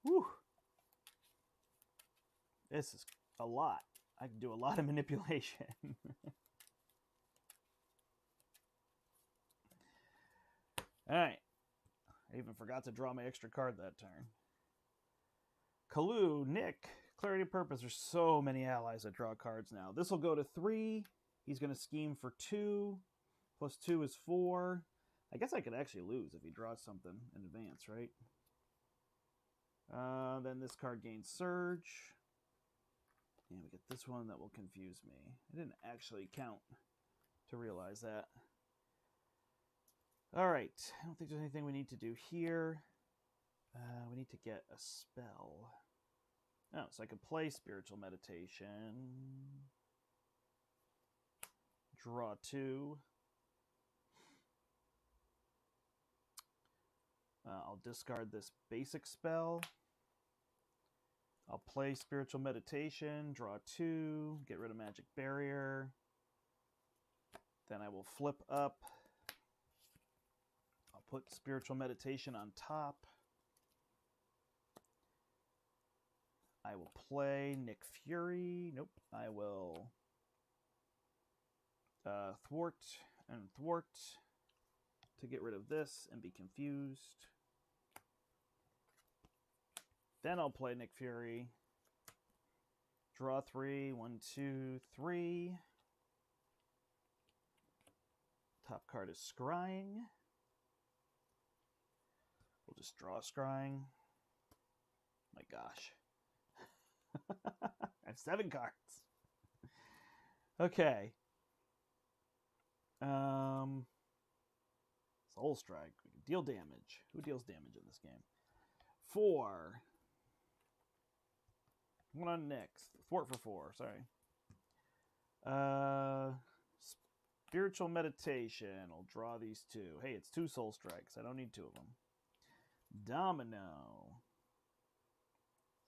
Whew. This is a lot. I can do a lot of manipulation. All right. I even forgot to draw my extra card that turn. Kalu, Nick, Clarity of Purpose. There's so many allies that draw cards now. This will go to 3. He's going to scheme for 2. Plus 2 is 4. I guess I could actually lose if he draws something in advance, right? Then this card gains Surge. And we get this one that will confuse me. I didn't actually count to realize that. All right. I don't think there's anything we need to do here. We need to get a spell. Oh, so I could play Spiritual Meditation. Draw 2. I'll discard this basic spell. I'll play Spiritual Meditation, draw 2, get rid of Magic Barrier. Then I will flip up. I'll put Spiritual Meditation on top. I will play Nick Fury. Nope. I will thwart and thwart to get rid of this and be confused. Then I'll play Nick Fury. Draw 3. 1, 2, 3. Top card is Scrying. We'll just draw Scrying. My gosh. I have 7 cards. Okay. Soul Strike. We can deal damage. Who deals damage in this game? 4. What on next? Thwart for 4. Sorry. Spiritual Meditation. I'll draw these 2. Hey, it's 2 Soul Strikes. I don't need 2 of them. Domino.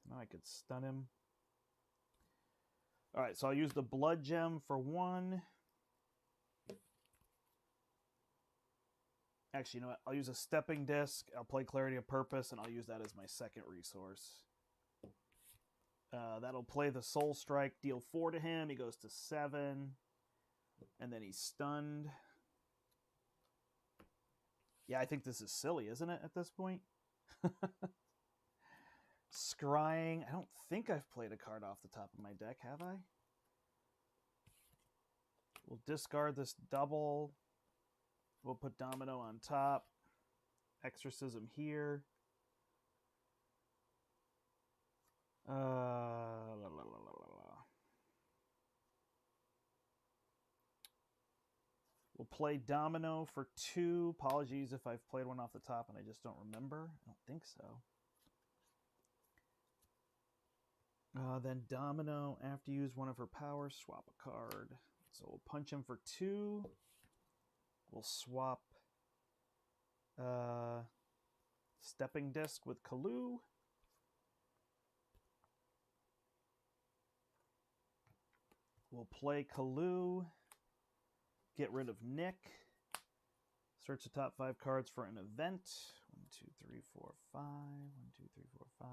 Now I could stun him. Alright, so I'll use the Blood Gem for 1. Actually, you know what? I'll use a Stepping Disc. I'll play Clarity of Purpose, and I'll use that as my second resource. That'll play the Soul Strike, deal 4 to him. He goes to 7. And then he's stunned. Yeah, I think this is silly, isn't it, at this point? Scrying. I don't think I've played a card off the top of my deck, have I? We'll discard this double. We'll put Domino on top. Exorcism here. We'll play Domino for 2. Apologies if I've played one off the top and I just don't remember. I don't think so. Then Domino, after you use one of her powers, swap a card. So we'll punch him for 2. We'll swap Stepping Disc with Kalu. We'll play Kalu. Get rid of Nick. Search the top 5 cards for an event. 1, 2, 3, 4, 5. 1, 2, 3, 4, 5.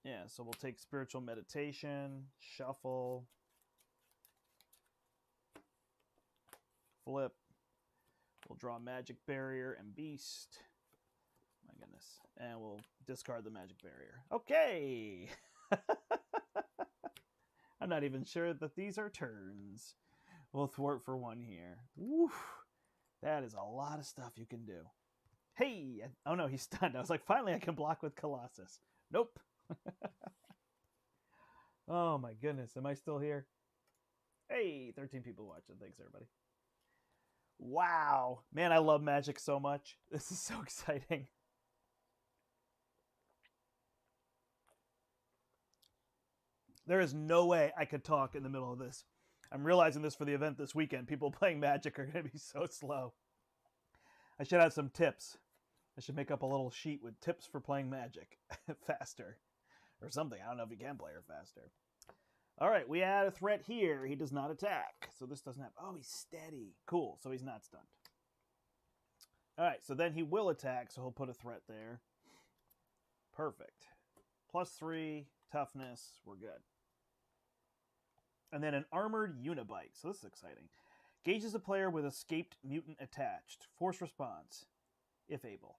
Yeah, so we'll take Spiritual Meditation, shuffle, flip. We'll draw Magic Barrier and Beast. My goodness. And we'll discard the Magic Barrier. Okay! I'm not even sure that these are turns. We'll thwart for 1 here. Woo! That is a lot of stuff you can do. Hey! Oh no, he's stunned. I was like, finally I can block with Colossus. Nope. Oh my goodness. Am I still here? Hey, 13 people watching. Thanks, everybody. Wow. Man, I love Magic so much. This is so exciting. There is no way I could talk in the middle of this. I'm realizing this for the event this weekend. People playing Magic are going to be so slow. I should have some tips. I should make up a little sheet with tips for playing Magic faster. Or something. I don't know if you can play her faster. Alright, we add a threat here. He does not attack. So this doesn't have... Oh, he's steady. Cool, so he's not stunned. Alright, so then he will attack, so he'll put a threat there. Perfect. +3, toughness. We're good. And then an armored Unibite. So this is exciting. Gauges a player with escaped mutant attached. Force response, if able.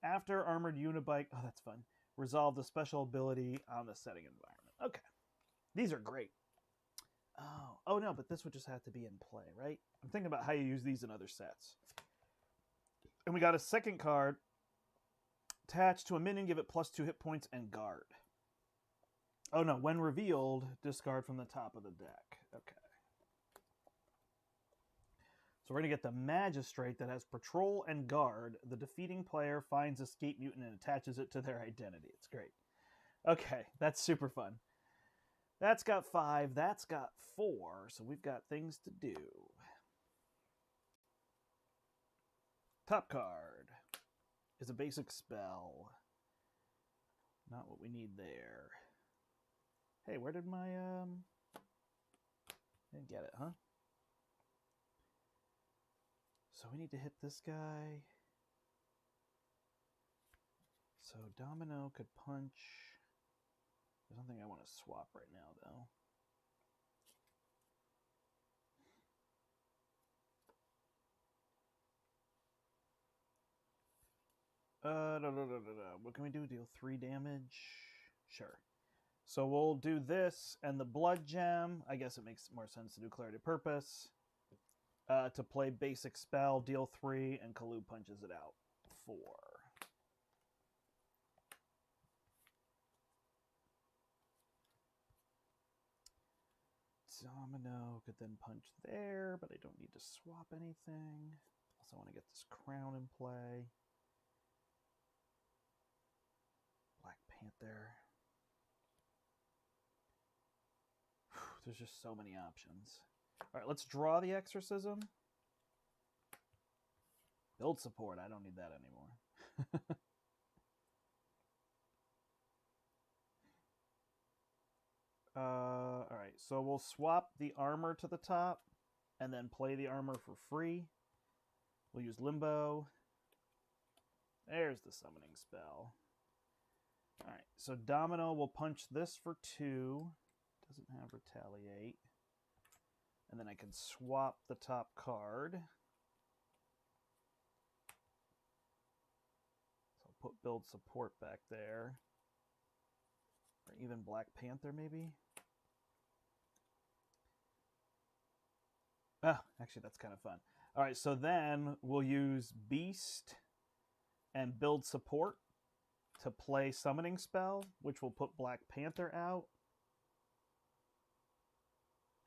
After armored Unibite... Oh, that's fun. Resolve the special ability on the setting environment. Okay. These are great. Oh no, but this would just have to be in play, right? I'm thinking about how you use these in other sets. And we got a second card. Attached to a minion, give it +2 hit points and guard. Oh no, when revealed, discard from the top of the deck. Okay. So we're going to get the Magistrate that has Patrol and Guard. The defeating player finds Escape Mutant and attaches it to their identity. It's great. Okay, that's super fun. That's got 5. That's got 4. So we've got things to do. Top card is a basic spell. Not what we need there. Hey, where did my didn't get it, huh? So we need to hit this guy. So Domino could punch. There's something I want to swap right now, though. What can we do? Deal 3 damage? Sure. So we'll do this and the blood gem. I guess it makes more sense to do Clarity of Purpose. To play basic spell, deal 3, and Kalu punches it out. 4. Domino could then punch there, but I don't need to swap anything. Also want to get this crown in play. Black Panther. There's just so many options. All right, let's draw the exorcism. Build support. I don't need that anymore. All right, so we'll swap the armor to the top and then play the armor for free. We'll use Limbo. There's the summoning spell. All right, so Domino will punch this for 2. Doesn't have Retaliate. And then I can swap the top card. So I'll put Build Support back there. Or even Black Panther, maybe? Ah, actually, that's kind of fun. All right, so then we'll use Beast and Build Support to play Summoning Spell, which will put Black Panther out.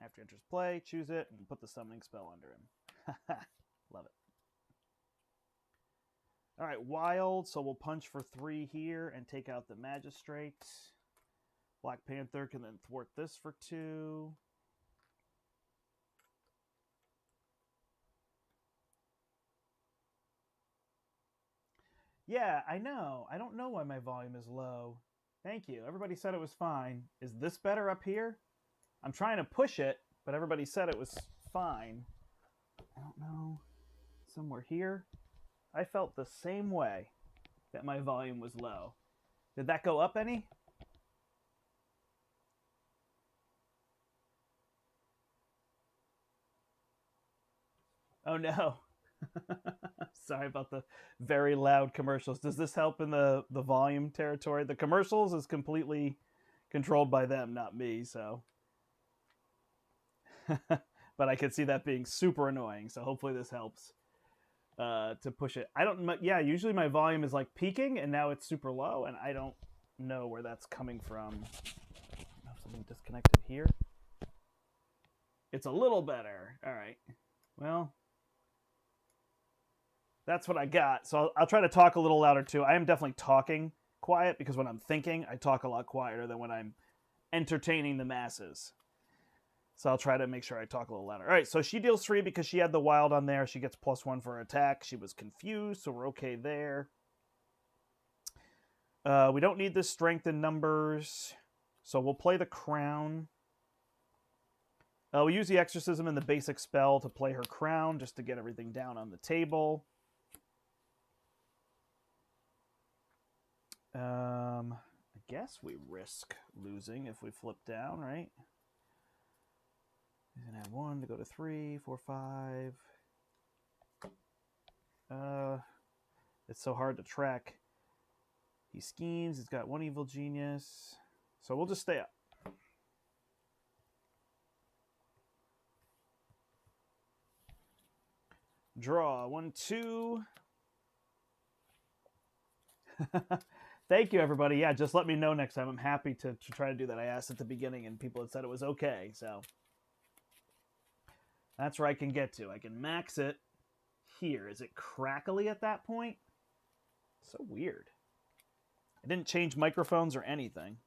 After enters play, choose it, and put the Summoning Spell under him. Love it. All right, Wild, so we'll punch for 3 here and take out the Magistrate. Black Panther can then thwart this for 2. Yeah, I know. I don't know why my volume is low. Thank you. Everybody said it was fine. Is this better up here? I'm trying to push it, but everybody said it was fine. I don't know. Somewhere here? I felt the same way that my volume was low. Did that go up any? Oh no. Sorry about the very loud commercials. Does this help in the volume territory? The commercials is completely controlled by them, not me, so. But I could see that being super annoying, so hopefully this helps to push it. Yeah, usually my volume is like peaking, and now it's super low, and I don't know where that's coming from. Something disconnected here. It's a little better. All right. Well, that's what I got. So I'll try to talk a little louder too. I am definitely talking quiet because when I'm thinking, I talk a lot quieter than when I'm entertaining the masses. So I'll try to make sure I talk a little louder. All right, so she deals 3 because she had the wild on there. She gets +1 for her attack. She was confused, so we're okay there. We don't need this strength in numbers, so we'll play the crown. We'll use the exorcism and the basic spell to play her crown just to get everything down on the table. I guess we risk losing if we flip down, right? He's gonna have 1 to go to 3, 4, 5. It's so hard to track. He schemes. He's got 1 evil genius. So we'll just stay up. Draw 1, 2. Thank you, everybody. Yeah, just let me know next time. I'm happy to try to do that. I asked at the beginning, and people had said it was okay. So that's where I can get to. I can max it here. Is it crackly at that point? So weird. I didn't change microphones or anything.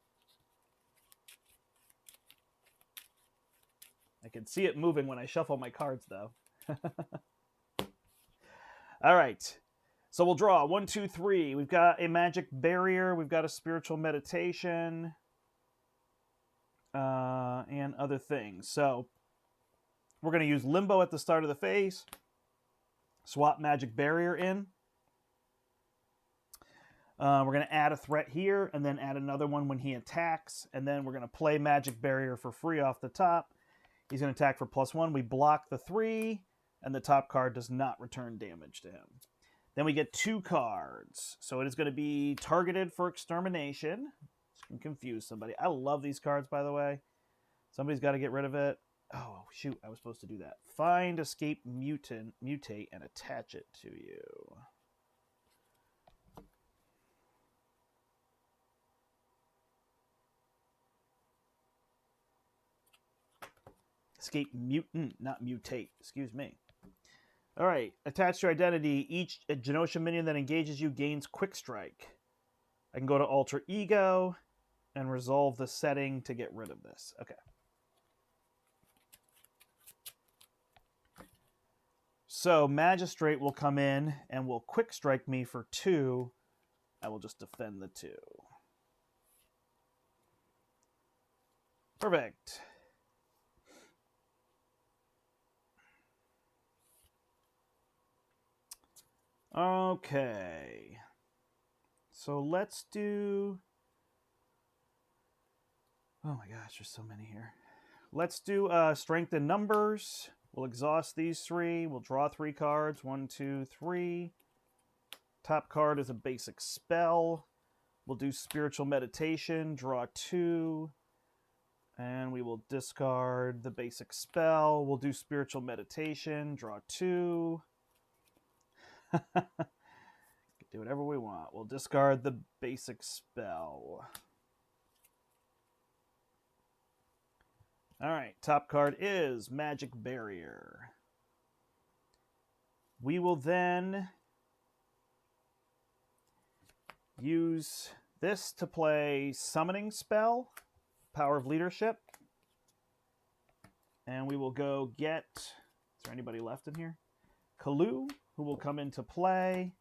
I can see it moving when I shuffle my cards, though. All right. So we'll draw 1, 2, 3. We've got a magic barrier. We've got a spiritual meditation. And other things. So we're going to use limbo at the start of the phase. Swap magic barrier in. We're going to add a threat here and then add another one when he attacks. And then we're going to play magic barrier for free off the top. He's going to attack for +1. We block the 3, and the top card does not return damage to him. Then we get 2 cards. So it is going to be targeted for extermination. This can confuse somebody. I love these cards, by the way. Somebody's got to get rid of it. Oh, shoot. I was supposed to do that. Find, escape, mutate, and attach it to you. Escape mutant, not mutate. Excuse me. All right. Attached to identity, each Genosha minion that engages you gains Quick Strike. I can go to Alter Ego and resolve the setting to get rid of this. Okay. So Magistrate will come in and will Quick Strike me for 2. I will just defend the 2. Perfect. Okay. So let's do... Oh my gosh, there's so many here. Let's do Strength in Numbers. We'll exhaust these 3. We'll draw 3 cards. 1, 2, 3. Top card is a basic spell. We'll do Spiritual Meditation. Draw 2. And we will discard the basic spell. We'll do Spiritual Meditation. Draw 2. Do whatever we want. We'll discard the basic spell. All right, top card is Magic Barrier. We will then use this to play Summoning Spell, Power of Leadership. And we will go get, is there anybody left in here? Kalu, who will come into play.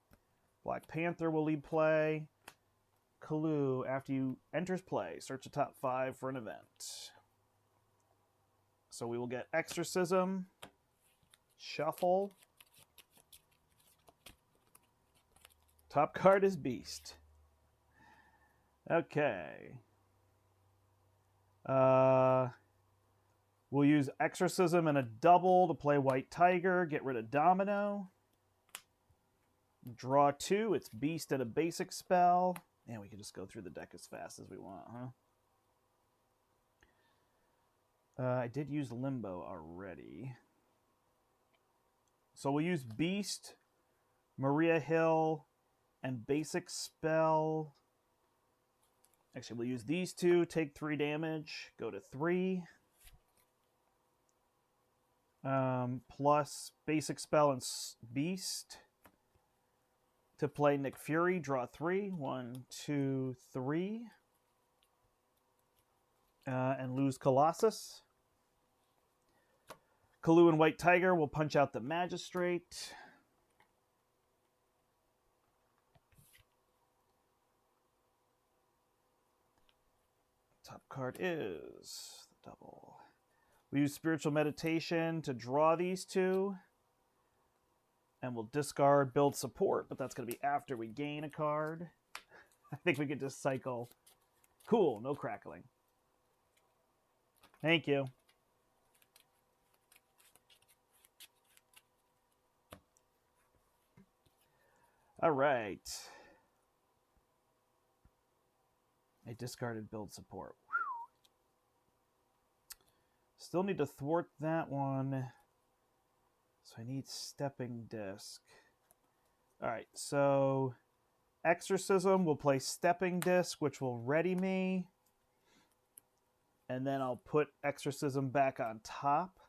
Black Panther will lead play. Kalu, after you enters play, search the top 5 for an event. So we will get Exorcism, Shuffle. Top card is Beast. Okay. We'll use Exorcism and a double to play White Tiger, get rid of Domino. Draw 2, it's Beast and a basic spell. And we can just go through the deck as fast as we want, huh? I did use Limbo already. So we'll use Beast, Maria Hill, and basic spell. Actually, we'll use these 2, take 3 damage, go to 3. Plus basic spell and Beast. To play Nick Fury, draw 3. 1, 2, 3. And lose Colossus. Kalu and White Tiger will punch out the Magistrate. Top card is the double. We use Spiritual Meditation to draw these 2. And we'll discard Build Support, but that's going to be after we gain a card. I think we could just cycle. Cool, no crackling. Thank you. All right. I discarded Build Support. Whew. Still need to thwart that one. So I need Stepping Disc. All right, so Exorcism will play Stepping Disc, which will ready me. And then I'll put Exorcism back on top.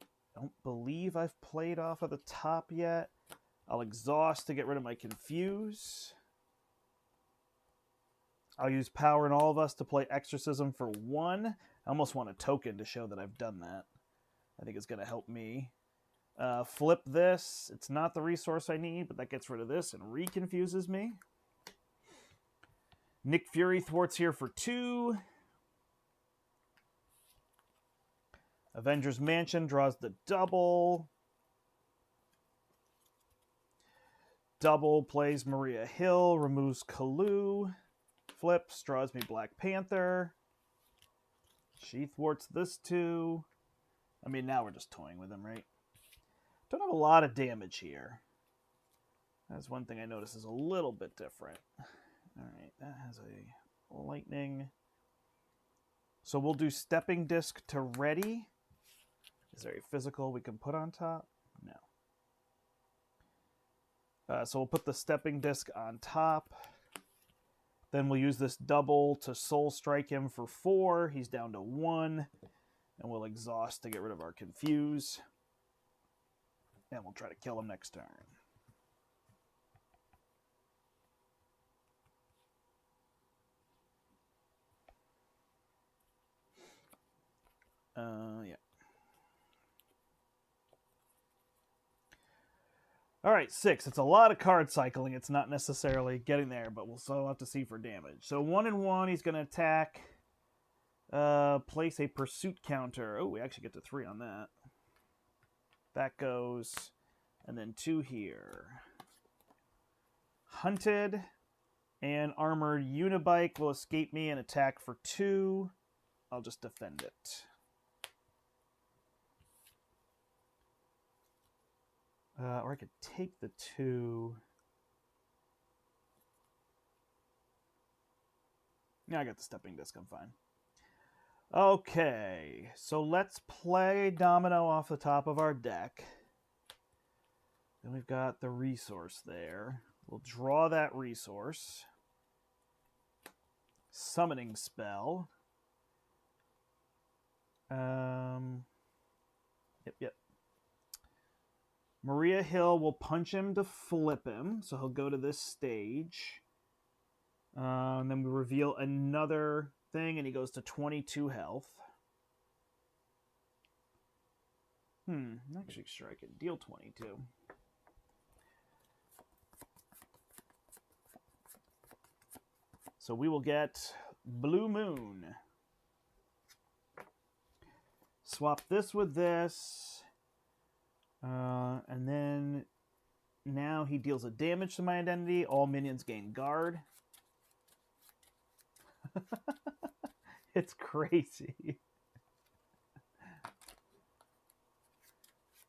I don't believe I've played off of the top yet. I'll exhaust to get rid of my Confuse. I'll use Power in All of Us to play Exorcism for 1. I almost want a token to show that I've done that. I think it's going to help me. Flip this. It's not the resource I need, but that gets rid of this and reconfuses me. Nick Fury thwarts here for 2. Avengers Mansion draws the double. Double plays Maria Hill, removes Kalu. Flips, draws me Black Panther. She thwarts this 2. I mean, now we're just toying with him, right? Don't have a lot of damage here. That's one thing I notice is a little bit different. All right, that has a lightning. So we'll do Stepping Disc to ready. Is there a physical we can put on top? No. So we'll put the Stepping Disc on top. Then we'll use this double to Soul Strike him for 4. He's down to 1. And we'll exhaust to get rid of our Confuse. And we'll try to kill him next turn. Yeah. All right, 6. It's a lot of card cycling. It's not necessarily getting there, but we'll still have to see for damage. So 1 and 1, he's going to attack. Place a pursuit counter. Oh, we actually get to 3 on that. That goes. And then 2 here. Hunted and Armored Unibike will escape me and attack for 2. I'll just defend it. Or I could take the 2. Yeah, I got the Stepping Disc. I'm fine. Okay, so let's play Domino off the top of our deck. Then we've got the resource there. We'll draw that resource. Summoning spell. Yep. Maria Hill will punch him to flip him, so he'll go to this stage. And then we reveal another thing, and he goes to 22 health. I'm not actually sure I can deal 22. So we will get Blue Moon. Swap this with this. And then now he deals a damage to my identity. All minions gain guard. It's crazy.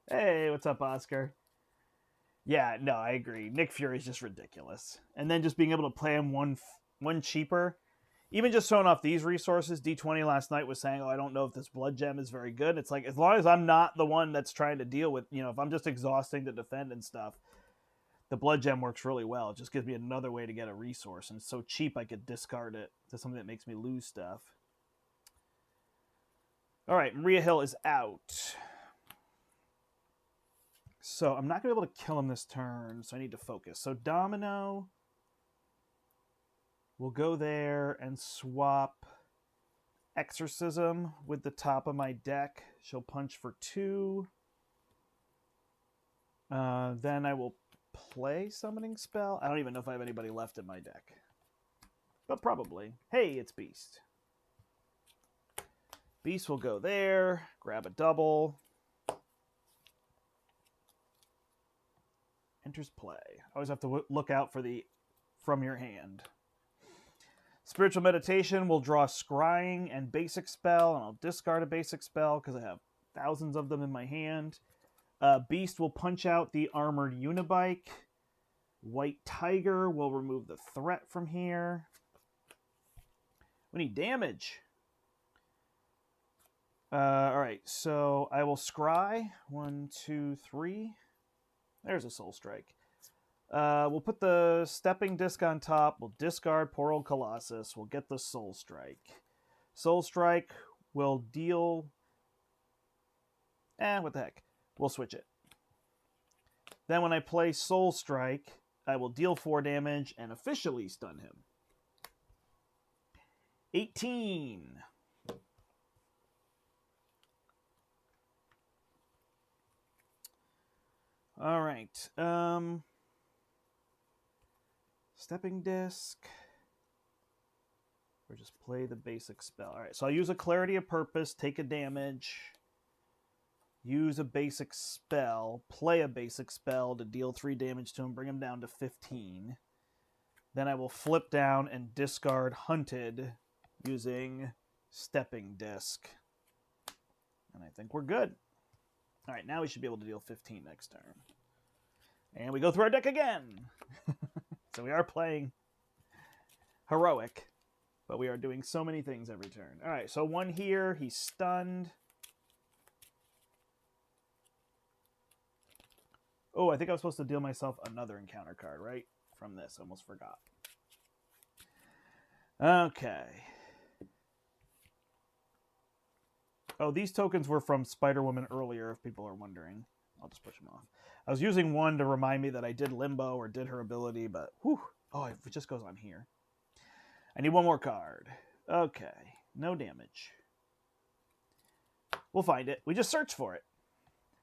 Hey, what's up, Oscar? Yeah, no, I agree. Nick Fury is just ridiculous. And then just being able to play him one cheaper. Even just showing off these resources, D20 last night was saying, oh, I don't know if this blood gem is very good. It's like, as long as I'm not the one that's trying to deal with, if I'm just exhausting to defend and stuff, the blood gem works really well. It just gives me another way to get a resource. And it's so cheap I could discard it to something that makes me lose stuff. All right, Maria Hill is out. So I'm not going to be able to kill him this turn, so I need to focus. So Domino... we'll go there and swap Exorcism with the top of my deck. She'll punch for 2. Then I will play Summoning Spell. I don't even know if I have anybody left in my deck. But probably. Hey, it's Beast. Beast will go there. Grab a double. Enters play. Always have to look out for the from your hand. Spiritual Meditation will draw Scrying and Basic Spell, and I'll discard a Basic Spell because I have thousands of them in my hand. Beast will punch out the Armored Unibike. White Tiger will remove the threat from here. We need damage. Alright, so I will Scry. 1, 2, 3. There's a Soul Strike. We'll put the Stepping Disc on top. We'll discard Poor Old Colossus. We'll get the Soul Strike. Soul Strike will deal... what the heck. We'll switch it. Then when I play Soul Strike, I will deal 4 damage and officially stun him. 18. All right. Stepping disc. Or just play the basic spell. All right, so I'll use a Clarity of Purpose, take a damage, use a basic spell, play a basic spell to deal 3 damage to him, bring him down to 15. Then I will flip down and discard Hunted using Stepping Disc. And I think we're good. All right, now we should be able to deal 15 next turn. And we go through our deck again. So we are playing Heroic. But we are doing so many things every turn. All right, so 1 here. He's stunned. Oh, I think I was supposed to deal myself another encounter card, right? From this. Almost forgot. Okay. Oh, these tokens were from Spiderwoman earlier, if people are wondering. I'll just push them off. I was using one to remind me that I did Limbo or did her ability, but whew. Oh, it just goes on here. I need 1 more card. Okay. No damage. We'll find it. We just search for it.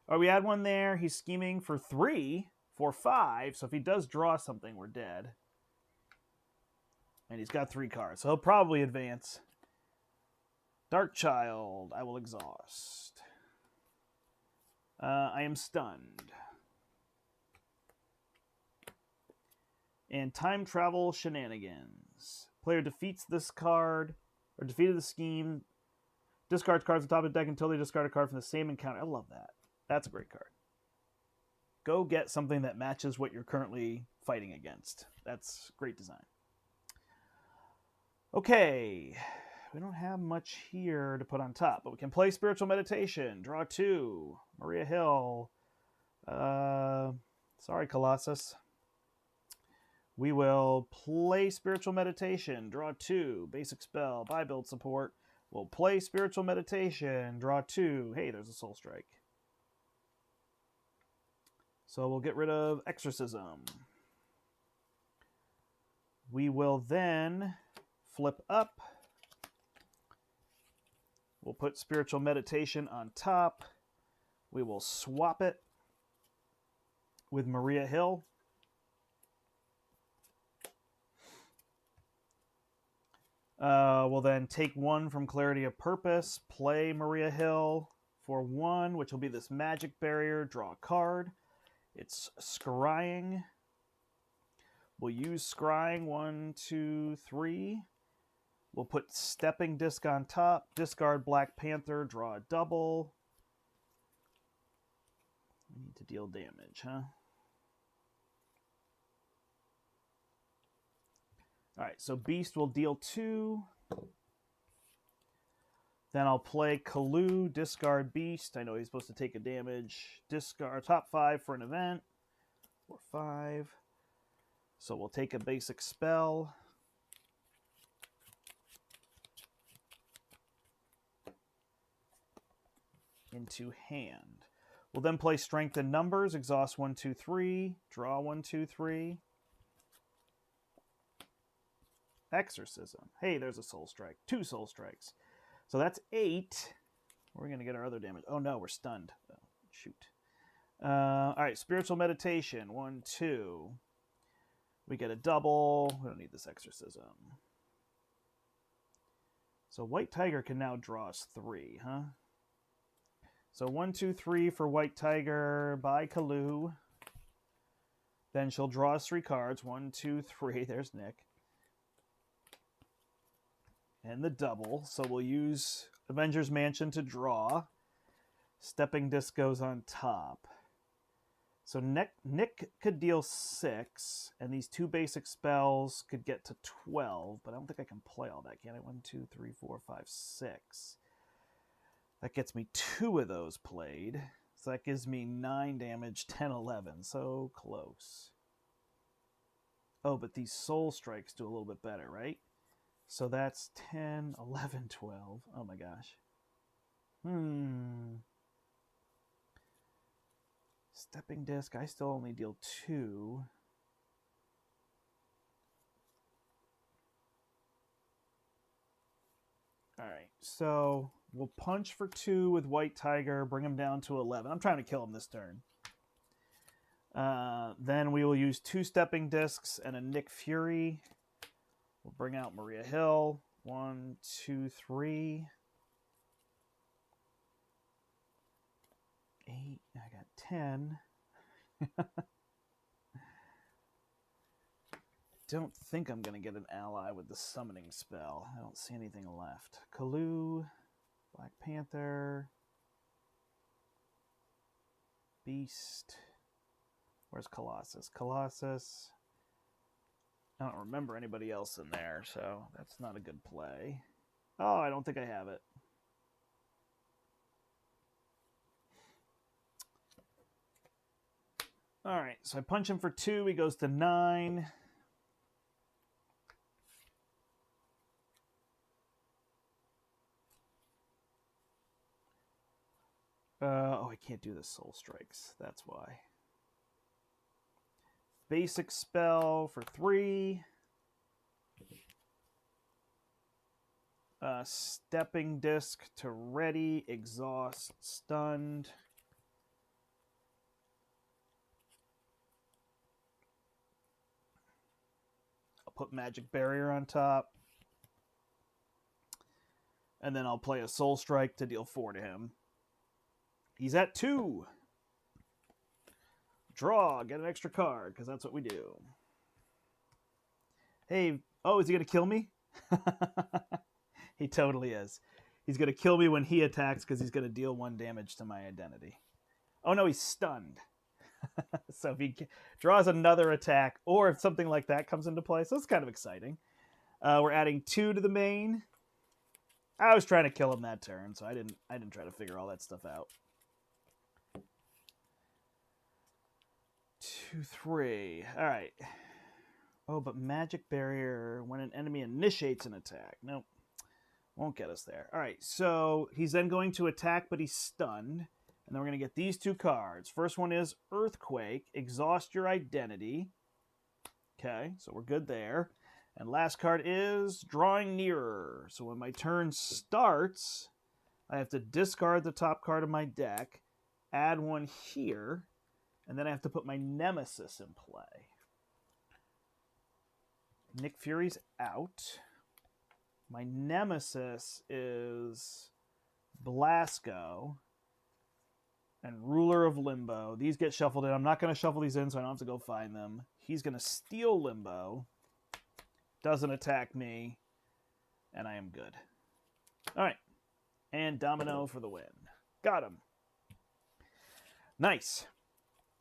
All right, we add 1 there. He's scheming for 3, for 5. So if he does draw something, we're dead. And he's got 3 cards. So he'll probably advance. Dark Child. I will exhaust. I am stunned. And Time Travel Shenanigans. Player defeats this card, or defeated the scheme, discards cards on top of the deck until they discard a card from the same encounter. I love that. That's a great card. Go get something that matches what you're currently fighting against. That's great design. Okay. We don't have much here to put on top, but we can play Spiritual Meditation. Draw 2. Maria Hill. Sorry, Colossus. We will play Spiritual Meditation, draw 2, basic spell, buy build support. We'll play Spiritual Meditation, draw 2. Hey, there's a Soul Strike. So we'll get rid of Exorcism. We will then flip up. We'll put Spiritual Meditation on top. We will swap it with Maria Hill. We'll then take 1 from Clarity of Purpose, play Maria Hill for 1, which will be this magic barrier, draw a card. It's Scrying. We'll use Scrying 1, 2, 3. We'll put Stepping Disc on top, discard Black Panther, draw a double. We need to deal damage, huh? All right, so Beast will deal 2. Then I'll play Kalu, discard Beast. I know he's supposed to take a damage. Discard top 5 for an event. Or 5. So we'll take a basic spell. Into hand. We'll then play Strength in Numbers, exhaust 1, 2, 3, draw 1, 2, 3. Exorcism. Hey, there's a Soul Strike. 2 Soul Strikes. So that's 8. We're going to get our other damage. Oh no, we're stunned. Oh, shoot. All right, Spiritual Meditation. 1, 2. We get a double. We don't need this Exorcism. So White Tiger can now draw us 3, huh? So 1, 2, 3 for White Tiger by Kalu. Then she'll draw us 3 cards. 1, 2, 3. There's Nick. And the double. So we'll use Avengers Mansion to draw. Stepping Disc goes on top. So Nick could deal 6, and these 2 basic spells could get to 12, but I don't think I can play all that, can I? 1, 2, 3, 4, 5, 6. That gets me 2 of those played. So that gives me 9 damage, 10, 11. So close. Oh, but these Soul Strikes do a little bit better, right? So that's 10, 11, 12. Oh my gosh. Stepping Disc, I still only deal 2. Alright, so we'll punch for 2 with White Tiger, bring him down to 11. I'm trying to kill him this turn. Then we will use 2 stepping discs and a Nick Fury. We'll bring out Maria Hill. 1, 2, 3. 8. I got 10. Don't think I'm going to get an ally with the summoning spell. I don't see anything left. Kalu, Black Panther, Beast. Where's Colossus? Colossus. I don't remember anybody else in there, so that's not a good play. Oh, I don't think I have it. All right, so I punch him for 2. He goes to 9. Oh, I can't do the Soul Strikes. That's why. Basic spell for 3. Stepping disc to ready, exhaust, stunned. I'll put magic barrier on top. And then I'll play a soul strike to deal 4 to him. He's at 2. Draw, get an extra card, because that's what we do. Hey, oh, is he going to kill me? He totally is. He's going to kill me when he attacks because he's going to deal 1 damage to my identity. Oh no, he's stunned. So if he draws another attack, or if something like that comes into play, so it's kind of exciting. We're adding 2 to the main. I was trying to kill him that turn, so I didn't try to figure all that stuff out. 2, 3. All right. Oh, but magic barrier when an enemy initiates an attack. Nope. Won't get us there. All right, so he's then going to attack, but he's stunned. And then we're going to get these 2 cards. First one is Earthquake. Exhaust your identity. Okay, so we're good there. And last card is Drawing Nearer. So when my turn starts, I have to discard the top card of my deck, add 1 here, and then I have to put my Nemesis in play. Nick Fury's out. My Nemesis is Blasco and Ruler of Limbo. These get shuffled in. I'm not going to shuffle these in, so I don't have to go find them. He's going to steal Limbo. Doesn't attack me. And I am good. All right. And Domino for the win. Got him. Nice.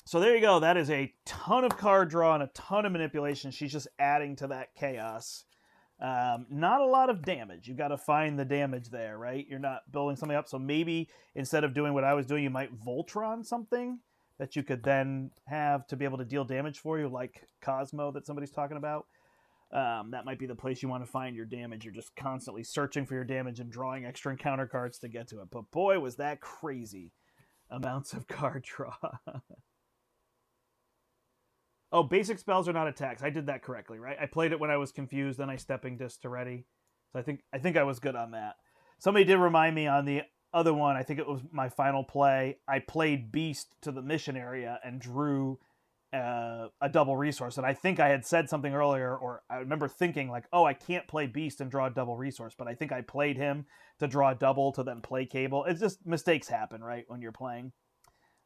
So there you go. That is a ton of card draw and a ton of manipulation. She's just adding to that chaos. Not a lot of damage. You've got to find the damage there, right? You're not building something up. So maybe instead of doing what I was doing, you might Voltron something that you could then have to be able to deal damage for you, like Cosmo that somebody's talking about. That might be the place you want to find your damage. You're just constantly searching for your damage and drawing extra encounter cards to get to it. But boy, was that crazy amounts of card draw. Oh, basic spells are not attacks. I did that correctly, right? I played it when I was confused, then I stepping disc to ready. So I think I was good on that. Somebody did remind me on the other one, I think it was my final play, I played Beast to the mission area and drew a double resource. And I think I had said something earlier, or I remember thinking like, oh, I can't play Beast and draw a double resource, but I think I played him to draw a double to then play Cable. It's just mistakes happen, right, when you're playing.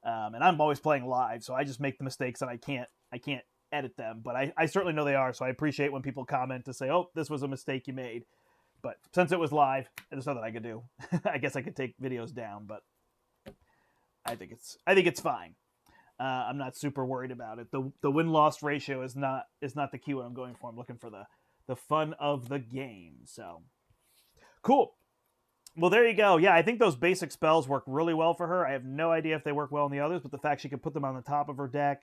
And I'm always playing live, so I just make the mistakes and I can't edit them, but I certainly know they are, so I appreciate when people comment to say, oh, this was a mistake you made. But since it was live, there's nothing I could do. I guess I could take videos down, but I think it's fine. I'm not super worried about it. The win-loss ratio is not the keyword I'm going for. I'm looking for the fun of the game. So cool. Well, there you go. Yeah, I think those basic spells work really well for her. I have no idea if they work well in the others, but the fact she can put them on the top of her deck,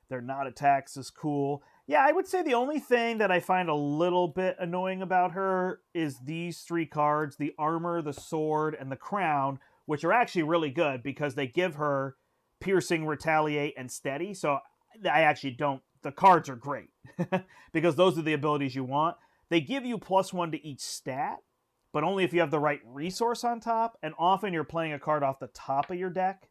they're not attacks, is cool. Yeah, I would say the only thing that I find a little bit annoying about her is these 3 cards, the armor, the sword, and the crown, which are actually really good because they give her piercing, retaliate, and steady. So I actually don't, the cards are great because those are the abilities you want. They give you +1 to each stat, but only if you have the right resource on top, and often you're playing a card off the top of your deck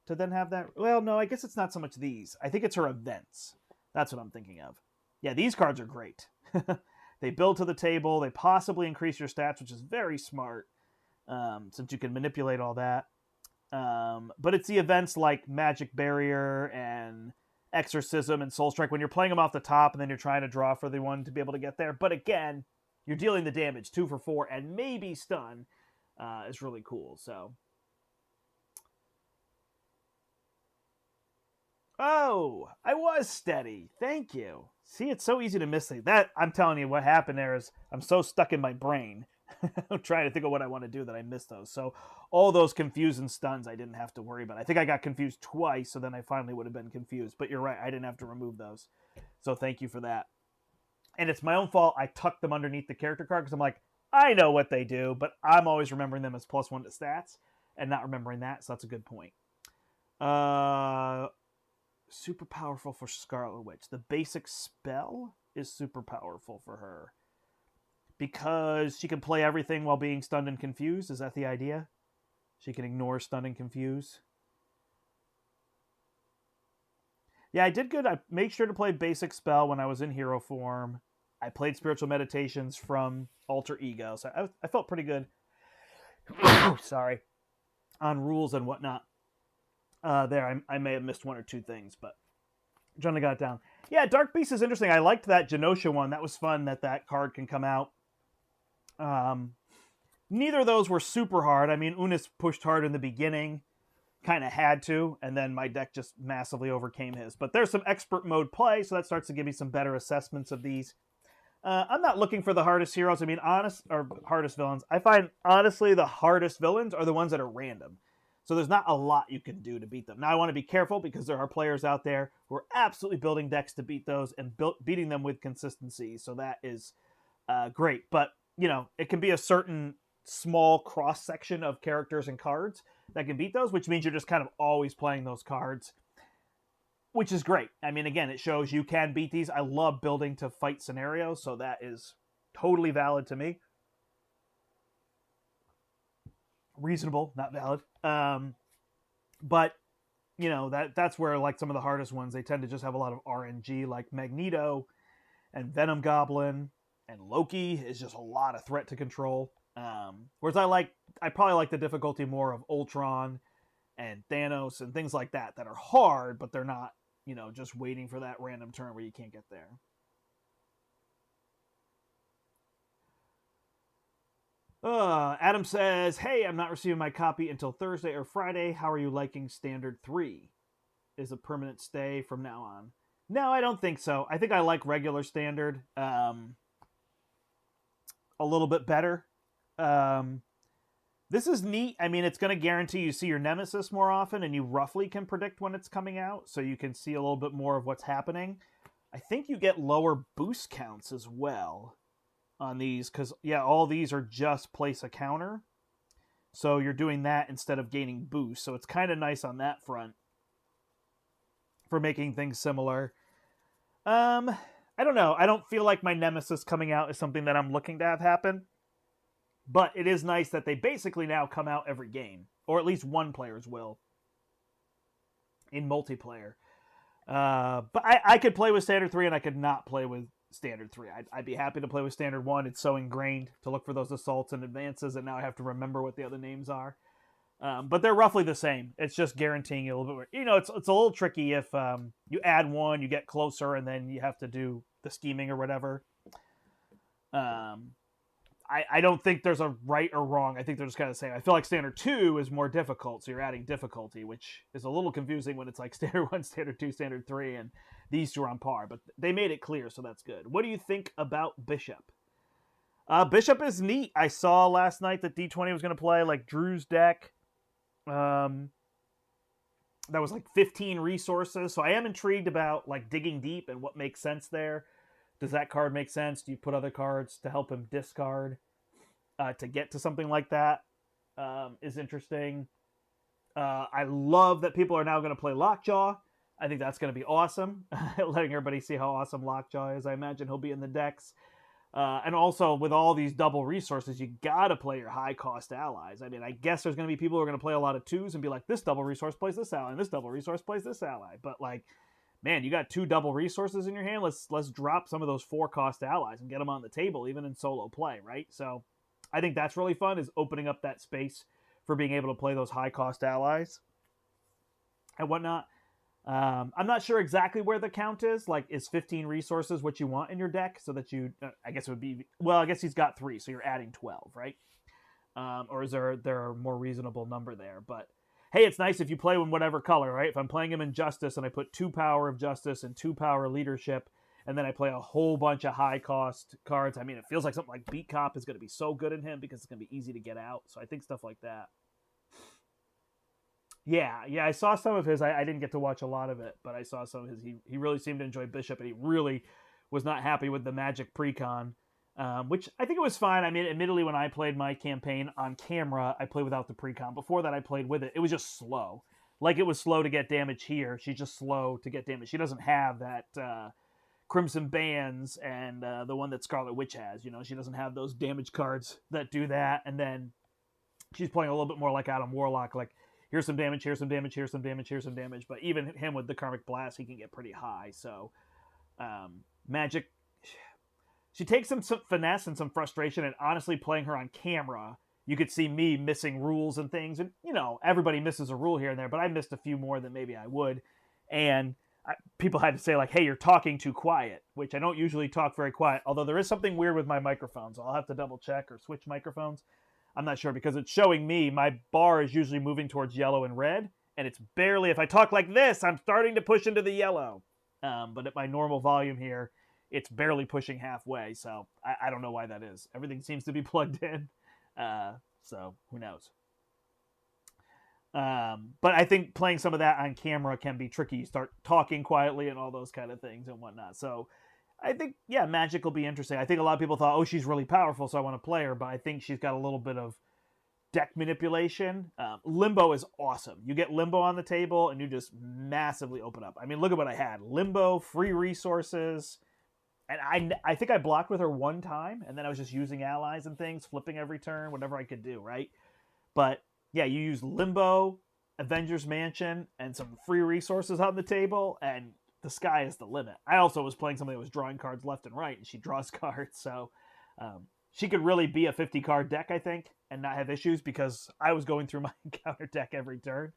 to then have that. Well, no, I guess it's not so much these. I think it's her events. That's what I'm thinking of. Yeah, these cards are great. They build to the table. They possibly increase your stats, which is very smart, since you can manipulate all that. But it's the events like Magic Barrier and Exorcism and Soul Strike when you're playing them off the top and then you're trying to draw for the one to be able to get there. But again, you're dealing the damage 2 for 4 and maybe stun is really cool. So, oh, I was steady. Thank you. See, it's so easy to miss things. That, I'm telling you, what happened there is I'm so stuck in my brain. I'm trying to think of what I want to do that I missed those. So all those confusing stuns I didn't have to worry about. I think I got confused twice, so then I finally would have been confused. But you're right, I didn't have to remove those. So thank you for that. And it's my own fault. I tucked them underneath the character card because I'm like, I know what they do, but I'm always remembering them as +1 to stats and not remembering that, so that's a good point. Super powerful for Scarlet Witch. The basic spell is super powerful for her. Because she can play everything while being stunned and confused. Is that the idea? She can ignore stun and confuse. Yeah, I did good. I made sure to play basic spell when I was in hero form. I played spiritual meditations from alter ego. So I felt pretty good. Sorry. On rules and whatnot. There, I may have missed 1 or 2 things, but John got it down. Yeah, Dark Beast is interesting. I liked that Genosha one. That was fun that card can come out. Neither of those were super hard. I mean, Unus pushed hard in the beginning, kind of had to, and then my deck just massively overcame his. But there's some expert mode play, so that starts to give me some better assessments of these. I'm not looking for the hardest heroes. I mean, hardest villains. I find, honestly, the hardest villains are the ones that are random. So there's not a lot you can do to beat them. Now, I want to be careful because there are players out there who are absolutely building decks to beat those and beating them with consistency. So that is great. But, you know, it can be a certain small cross-section of characters and cards that can beat those, which means you're just kind of always playing those cards, which is great. I mean, again, it shows you can beat these. I love building to fight scenarios, so that is totally valid to me. Reasonable, not valid. But, you know, that's where, like, some of the hardest ones, they tend to just have a lot of RNG, like Magneto and Venom Goblin and Loki is just a lot of threat to control. Whereas I probably like the difficulty more of Ultron and Thanos and things like that are hard, but they're not, you know, just waiting for that random turn where you can't get there. Adam says, hey, I'm not receiving my copy until Thursday or Friday. How are you liking Standard 3? Is a permanent stay from now on? No, I don't think so. I think I like regular Standard a little bit better. This is neat. I mean, it's going to guarantee you see your Nemesis more often, and you roughly can predict when it's coming out, so you can see a little bit more of what's happening. I think you get lower boost counts as well on these, because, yeah, all these are just place a counter. So you're doing that instead of gaining boost. So it's kind of nice on that front for making things similar. I don't know. I don't feel like my Nemesis coming out is something that I'm looking to have happen. But it is nice that they basically now come out every game. Or at least one players will. In multiplayer. But I could play with Standard 3 and I could not play with Standard 3. I'd be happy to play with Standard 1. It's so ingrained to look for those assaults and advances, and now I have to remember what the other names are. But they're roughly the same. It's just guaranteeing you a little bit. You know, it's a little tricky if you add one, you get closer, and then you have to do the scheming or whatever. I don't think there's a right or wrong. I think they're just kind of saying, I feel like Standard 2 is more difficult, so you're adding difficulty, which is a little confusing when it's like Standard 1, Standard 2, Standard 3, and these two are on par. But they made it clear, so that's good. What do you think about Bishop? Bishop is neat. I saw last night that D20 was going to play like Drew's deck. That was like 15 resources, so I am intrigued about like digging deep and what makes sense there. Does that card make sense? Do you put other cards to help him discard to get to something like that? Is interesting. I love that people are now going to play Lockjaw. I think that's going to be awesome. Letting everybody see how awesome Lockjaw is. I imagine he'll be in the decks. And also, with all these double resources, you gotta play your high-cost allies. I mean, I guess there's gonna be people who are gonna play a lot of 2s and be like, this double resource plays this ally, and this double resource plays this ally. But, like, man, you got 2 double resources in your hand. Let's drop some of those 4-cost allies and get them on the table, even in solo play, right? So I think that's really fun, is opening up that space for being able to play those high-cost allies and whatnot. I'm not sure exactly where the count is. Like, is 15 resources what you want in your deck so that you, I guess it would be, well, I guess he's got 3, so you're adding 12, right? Or is there a more reasonable number there? But hey, it's nice if you play in whatever color, right? If I'm playing him in Justice and I put 2 power of Justice and 2 power leadership, and then I play a whole bunch of high cost cards, I mean, it feels like something like Beat Cop is going to be so good in him because it's going to be easy to get out. So I think stuff like that. Yeah, I saw some of his. I didn't get to watch a lot of it, but I saw some of his. He really seemed to enjoy Bishop, and he really was not happy with the Magic Precon, which I think it was fine. I mean, admittedly, when I played my campaign on camera, I played without the Precon. Before that, I played with it. It was just slow. Like, it was slow to get damage here. She's just slow to get damage. She doesn't have that Crimson Bands and the one that Scarlet Witch has. You know, she doesn't have those damage cards that do that. And then she's playing a little bit more like Adam Warlock, like, here's some damage, here's some damage, here's some damage, here's some damage. But even him with the Karmic Blast, he can get pretty high. So, Magic, she takes some finesse and some frustration. And honestly, playing her on camera, you could see me missing rules and things. And, you know, everybody misses a rule here and there, but I missed a few more than maybe I would. And people had to say, like, hey, you're talking too quiet, which I don't usually talk very quiet. Although there is something weird with my microphone, so I'll have to double check or switch microphones. I'm not sure, because it's showing me my bar is usually moving towards yellow and red, and it's barely, if I talk like this, I'm starting to push into the yellow. But at my normal volume here, it's barely pushing halfway, so I don't know why that is. Everything seems to be plugged in, so who knows. But I think playing some of that on camera can be tricky. You start talking quietly and all those kind of things and whatnot. So I think, yeah, Magic will be interesting. I think a lot of people thought, oh, she's really powerful, so I want to play her. But I think she's got a little bit of deck manipulation. Limbo is awesome. You get Limbo on the table, and you just massively open up. I mean, look at what I had. Limbo, free resources. And I think I blocked with her one time, and then I was just using allies and things, flipping every turn, whatever I could do, right? But, yeah, you use Limbo, Avengers Mansion, and some free resources on the table, and the sky is the limit. I also was playing somebody that was drawing cards left and right, and she draws cards, so she could really be a 50-card deck, I think, and not have issues, because I was going through my encounter deck every turn,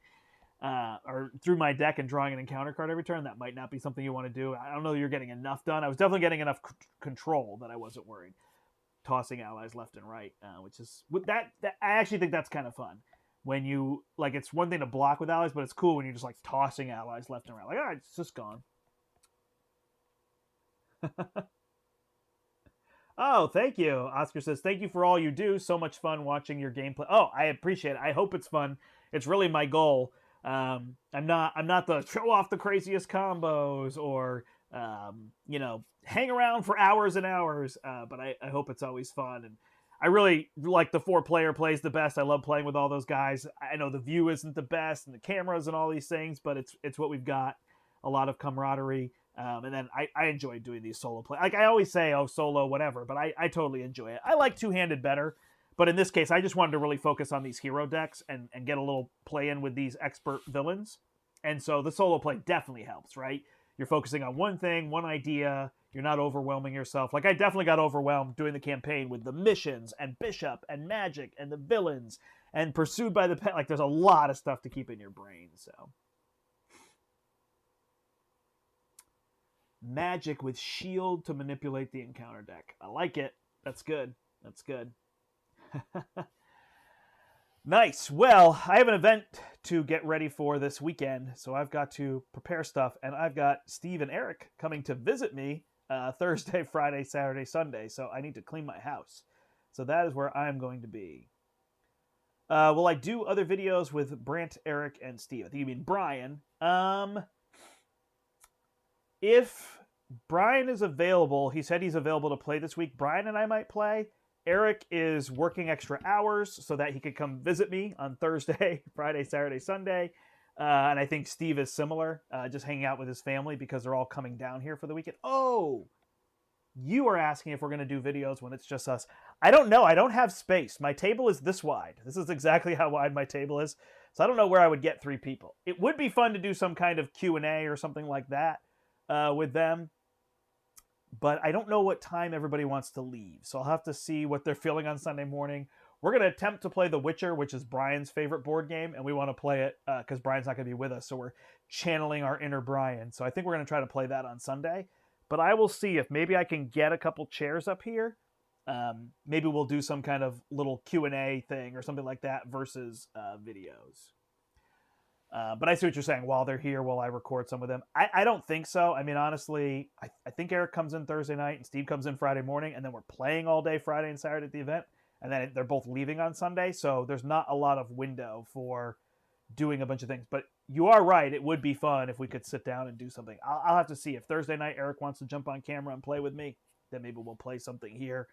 or through my deck and drawing an encounter card every turn. That might not be something you want to do. I don't know that you're getting enough done. I was definitely getting enough control that I wasn't worried. Tossing allies left and right, which is, with that I actually think that's kind of fun. When you, like, it's one thing to block with allies, but it's cool when you're just, like, tossing allies left and right. Like, all right, it's just gone. Oh, thank you. Oscar says, thank you for all you do. So much fun watching your gameplay. Oh, I appreciate it. I hope it's fun. It's really my goal. I'm not the show off the craziest combos or, you know, hang around for hours and hours. But I hope it's always fun. And I really like the 4-player plays the best. I love playing with all those guys. I know the view isn't the best and the cameras and all these things, but it's what we've got. A lot of camaraderie. And then I enjoy doing these solo play. Like, I always say, oh, solo, whatever, but I totally enjoy it. I like two-handed better, but in this case, I just wanted to really focus on these hero decks and get a little play in with these expert villains. And so the solo play definitely helps, right? You're focusing on one thing, one idea. You're not overwhelming yourself. Like, I definitely got overwhelmed doing the campaign with the missions and Bishop and Magic and the villains and Pursued by the Pet. Like, there's a lot of stuff to keep in your brain, so. Magic with shield to manipulate the encounter deck. I like it. That's good. That's good. Nice. Well, I have an event to get ready for this weekend, so I've got to prepare stuff, and I've got Steve and Eric coming to visit me Thursday, Friday, Saturday, Sunday, so I need to clean my house. So that is where I'm going to be. Will I do other videos with Brandt, Eric, and Steve? I think you mean Brian. If Brian is available, he said he's available to play this week, Brian and I might play. Eric is working extra hours so that he could come visit me on Thursday, Friday, Saturday, Sunday. And I think Steve is similar, just hanging out with his family because they're all coming down here for the weekend. Oh, You are asking if we're going to do videos when it's just us. I don't know. I don't have space. My table is this wide. This is exactly how wide my table is. So I don't know where I would get 3 people. It would be fun to do some kind of Q&A or something like that with them. But I don't know what time everybody wants to leave. So I'll have to see what they're feeling on Sunday morning. We're going to attempt to play The Witcher, which is Brian's favorite board game. And we want to play it because Brian's not going to be with us. So we're channeling our inner Brian. So I think we're going to try to play that on Sunday. But I will see if maybe I can get a couple chairs up here. Maybe we'll do some kind of little Q&A thing or something like that versus videos. But I see what you're saying. While they're here, will I record some of them? I don't think so. I mean, honestly, I think Eric comes in Thursday night and Steve comes in Friday morning. And then we're playing all day Friday and Saturday at the event. And then they're both leaving on Sunday. So there's not a lot of window for doing a bunch of things. But you are right. It would be fun if we could sit down and do something. I'll have to see. If Thursday night Eric wants to jump on camera and play with me, then maybe we'll play something here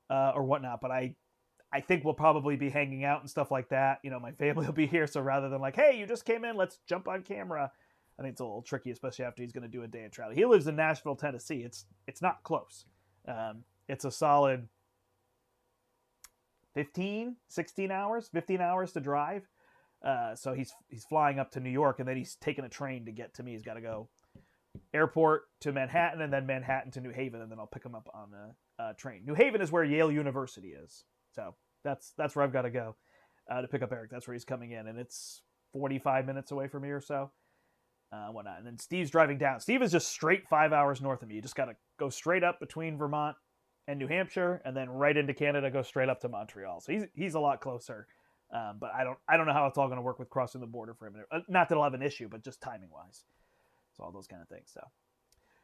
or whatnot. But I think we'll probably be hanging out and stuff like that. You know, my family will be here. So rather than like, hey, you just came in, let's jump on camera. I think it's a little tricky, especially after he's going to do a day of travel. He lives in Nashville, Tennessee. It's not close. It's a solid 15 hours to drive. So he's flying up to New York, and then he's taking a train to get to me. He's got to go airport to Manhattan, and then Manhattan to New Haven, and then I'll pick him up on a train. New Haven is where Yale University is, so that's where I've got to go to pick up Eric. That's where he's coming in, and it's 45 minutes away from me or so, whatnot. And then Steve's driving down. Steve is just straight 5 hours north of me. You just got to go straight up between Vermont and New Hampshire, and then right into Canada, go straight up to Montreal. So he's a lot closer. But I don't know how it's all going to work with crossing the border for him. Not that I'll have an issue, but just timing wise. So all those kind of things. So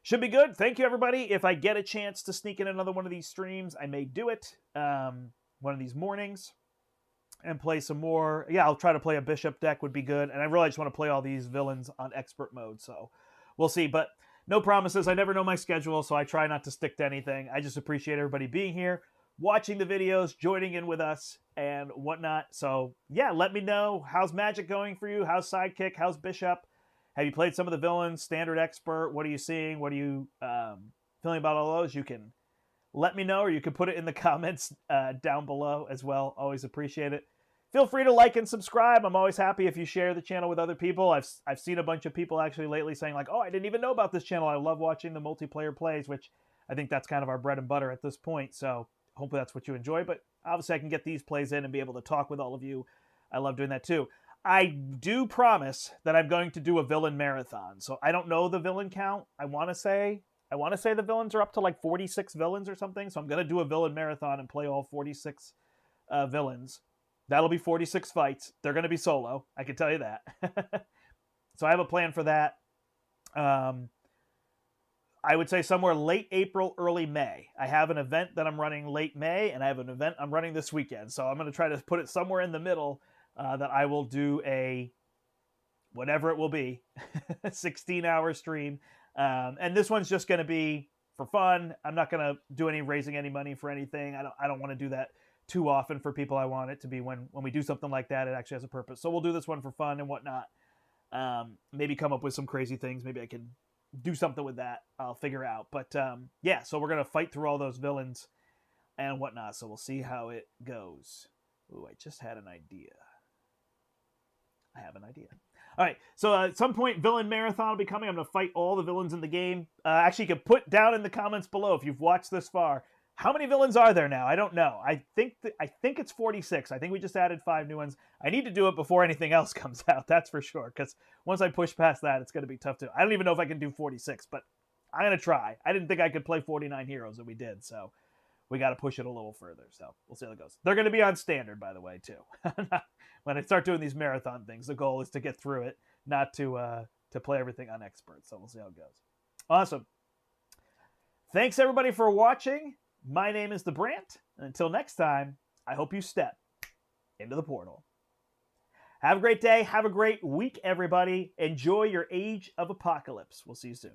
should be good. Thank you, everybody. If I get a chance to sneak in another one of these streams, I may do it one of these mornings and play some more. Yeah, I'll try to play a bishop deck would be good. And I really just want to play all these villains on expert mode. So we'll see. But no promises. I never know my schedule, so I try not to stick to anything. I just appreciate everybody being here, watching the videos, joining in with us, and whatnot. So, yeah, let me know. How's Magic going for you? How's Sidekick? How's Bishop? Have you played some of the villains? Standard, expert? What are you seeing? What are you feeling about all those? You can let me know, or you can put it in the comments down below as well. Always appreciate it. Feel free to like and subscribe. I'm always happy if you share the channel with other people. I've seen a bunch of people actually lately saying like, oh, I didn't even know about this channel. I love watching the multiplayer plays, which I think that's kind of our bread and butter at this point. So hopefully that's what you enjoy. But obviously I can get these plays in and be able to talk with all of you. I love doing that too. I do promise that I'm going to do a villain marathon. So I don't know the villain count. I want to say the villains are up to like 46 villains or something. So I'm going to do a villain marathon and play all 46 villains. That'll be 46 fights. They're going to be solo. I can tell you that. So I have a plan for that. I would say somewhere late April, early May. I have an event that I'm running late May, and I have an event I'm running this weekend. So I'm going to try to put it somewhere in the middle that I will do a, whatever it will be, 16-hour stream. And this one's just going to be for fun. I'm not going to do raising any money for anything. I don't want to do that too often for people. I want it to be when we do something like that, it actually has a purpose. So we'll do this one for fun and whatnot. Maybe come up with some crazy things. Maybe I can do something with that. I'll figure out. But yeah, so we're going to fight through all those villains and whatnot. So we'll see how it goes. Ooh, I just had an idea. I have an idea. All right, so at some point, Villain Marathon will be coming. I'm going to fight all the villains in the game. Actually, you can put down in the comments below if you've watched this far. How many villains are there now? I don't know. I think it's 46. I think we just added 5 new ones. I need to do it before anything else comes out, that's for sure, because once I push past that, it's going to be tough to. I don't even know if I can do 46, but I'm going to try. I didn't think I could play 49 heroes, and we did, so we got to push it a little further, so we'll see how it goes. They're going to be on standard, by the way, too. When I start doing these marathon things, the goal is to get through it, not to play everything on expert, so we'll see how it goes. Awesome. Thanks, everybody, for watching. My name is the Brandt, and until next time, I hope you step into the portal. Have a great day. Have a great week, everybody. Enjoy your Age of Apocalypse. We'll see you soon.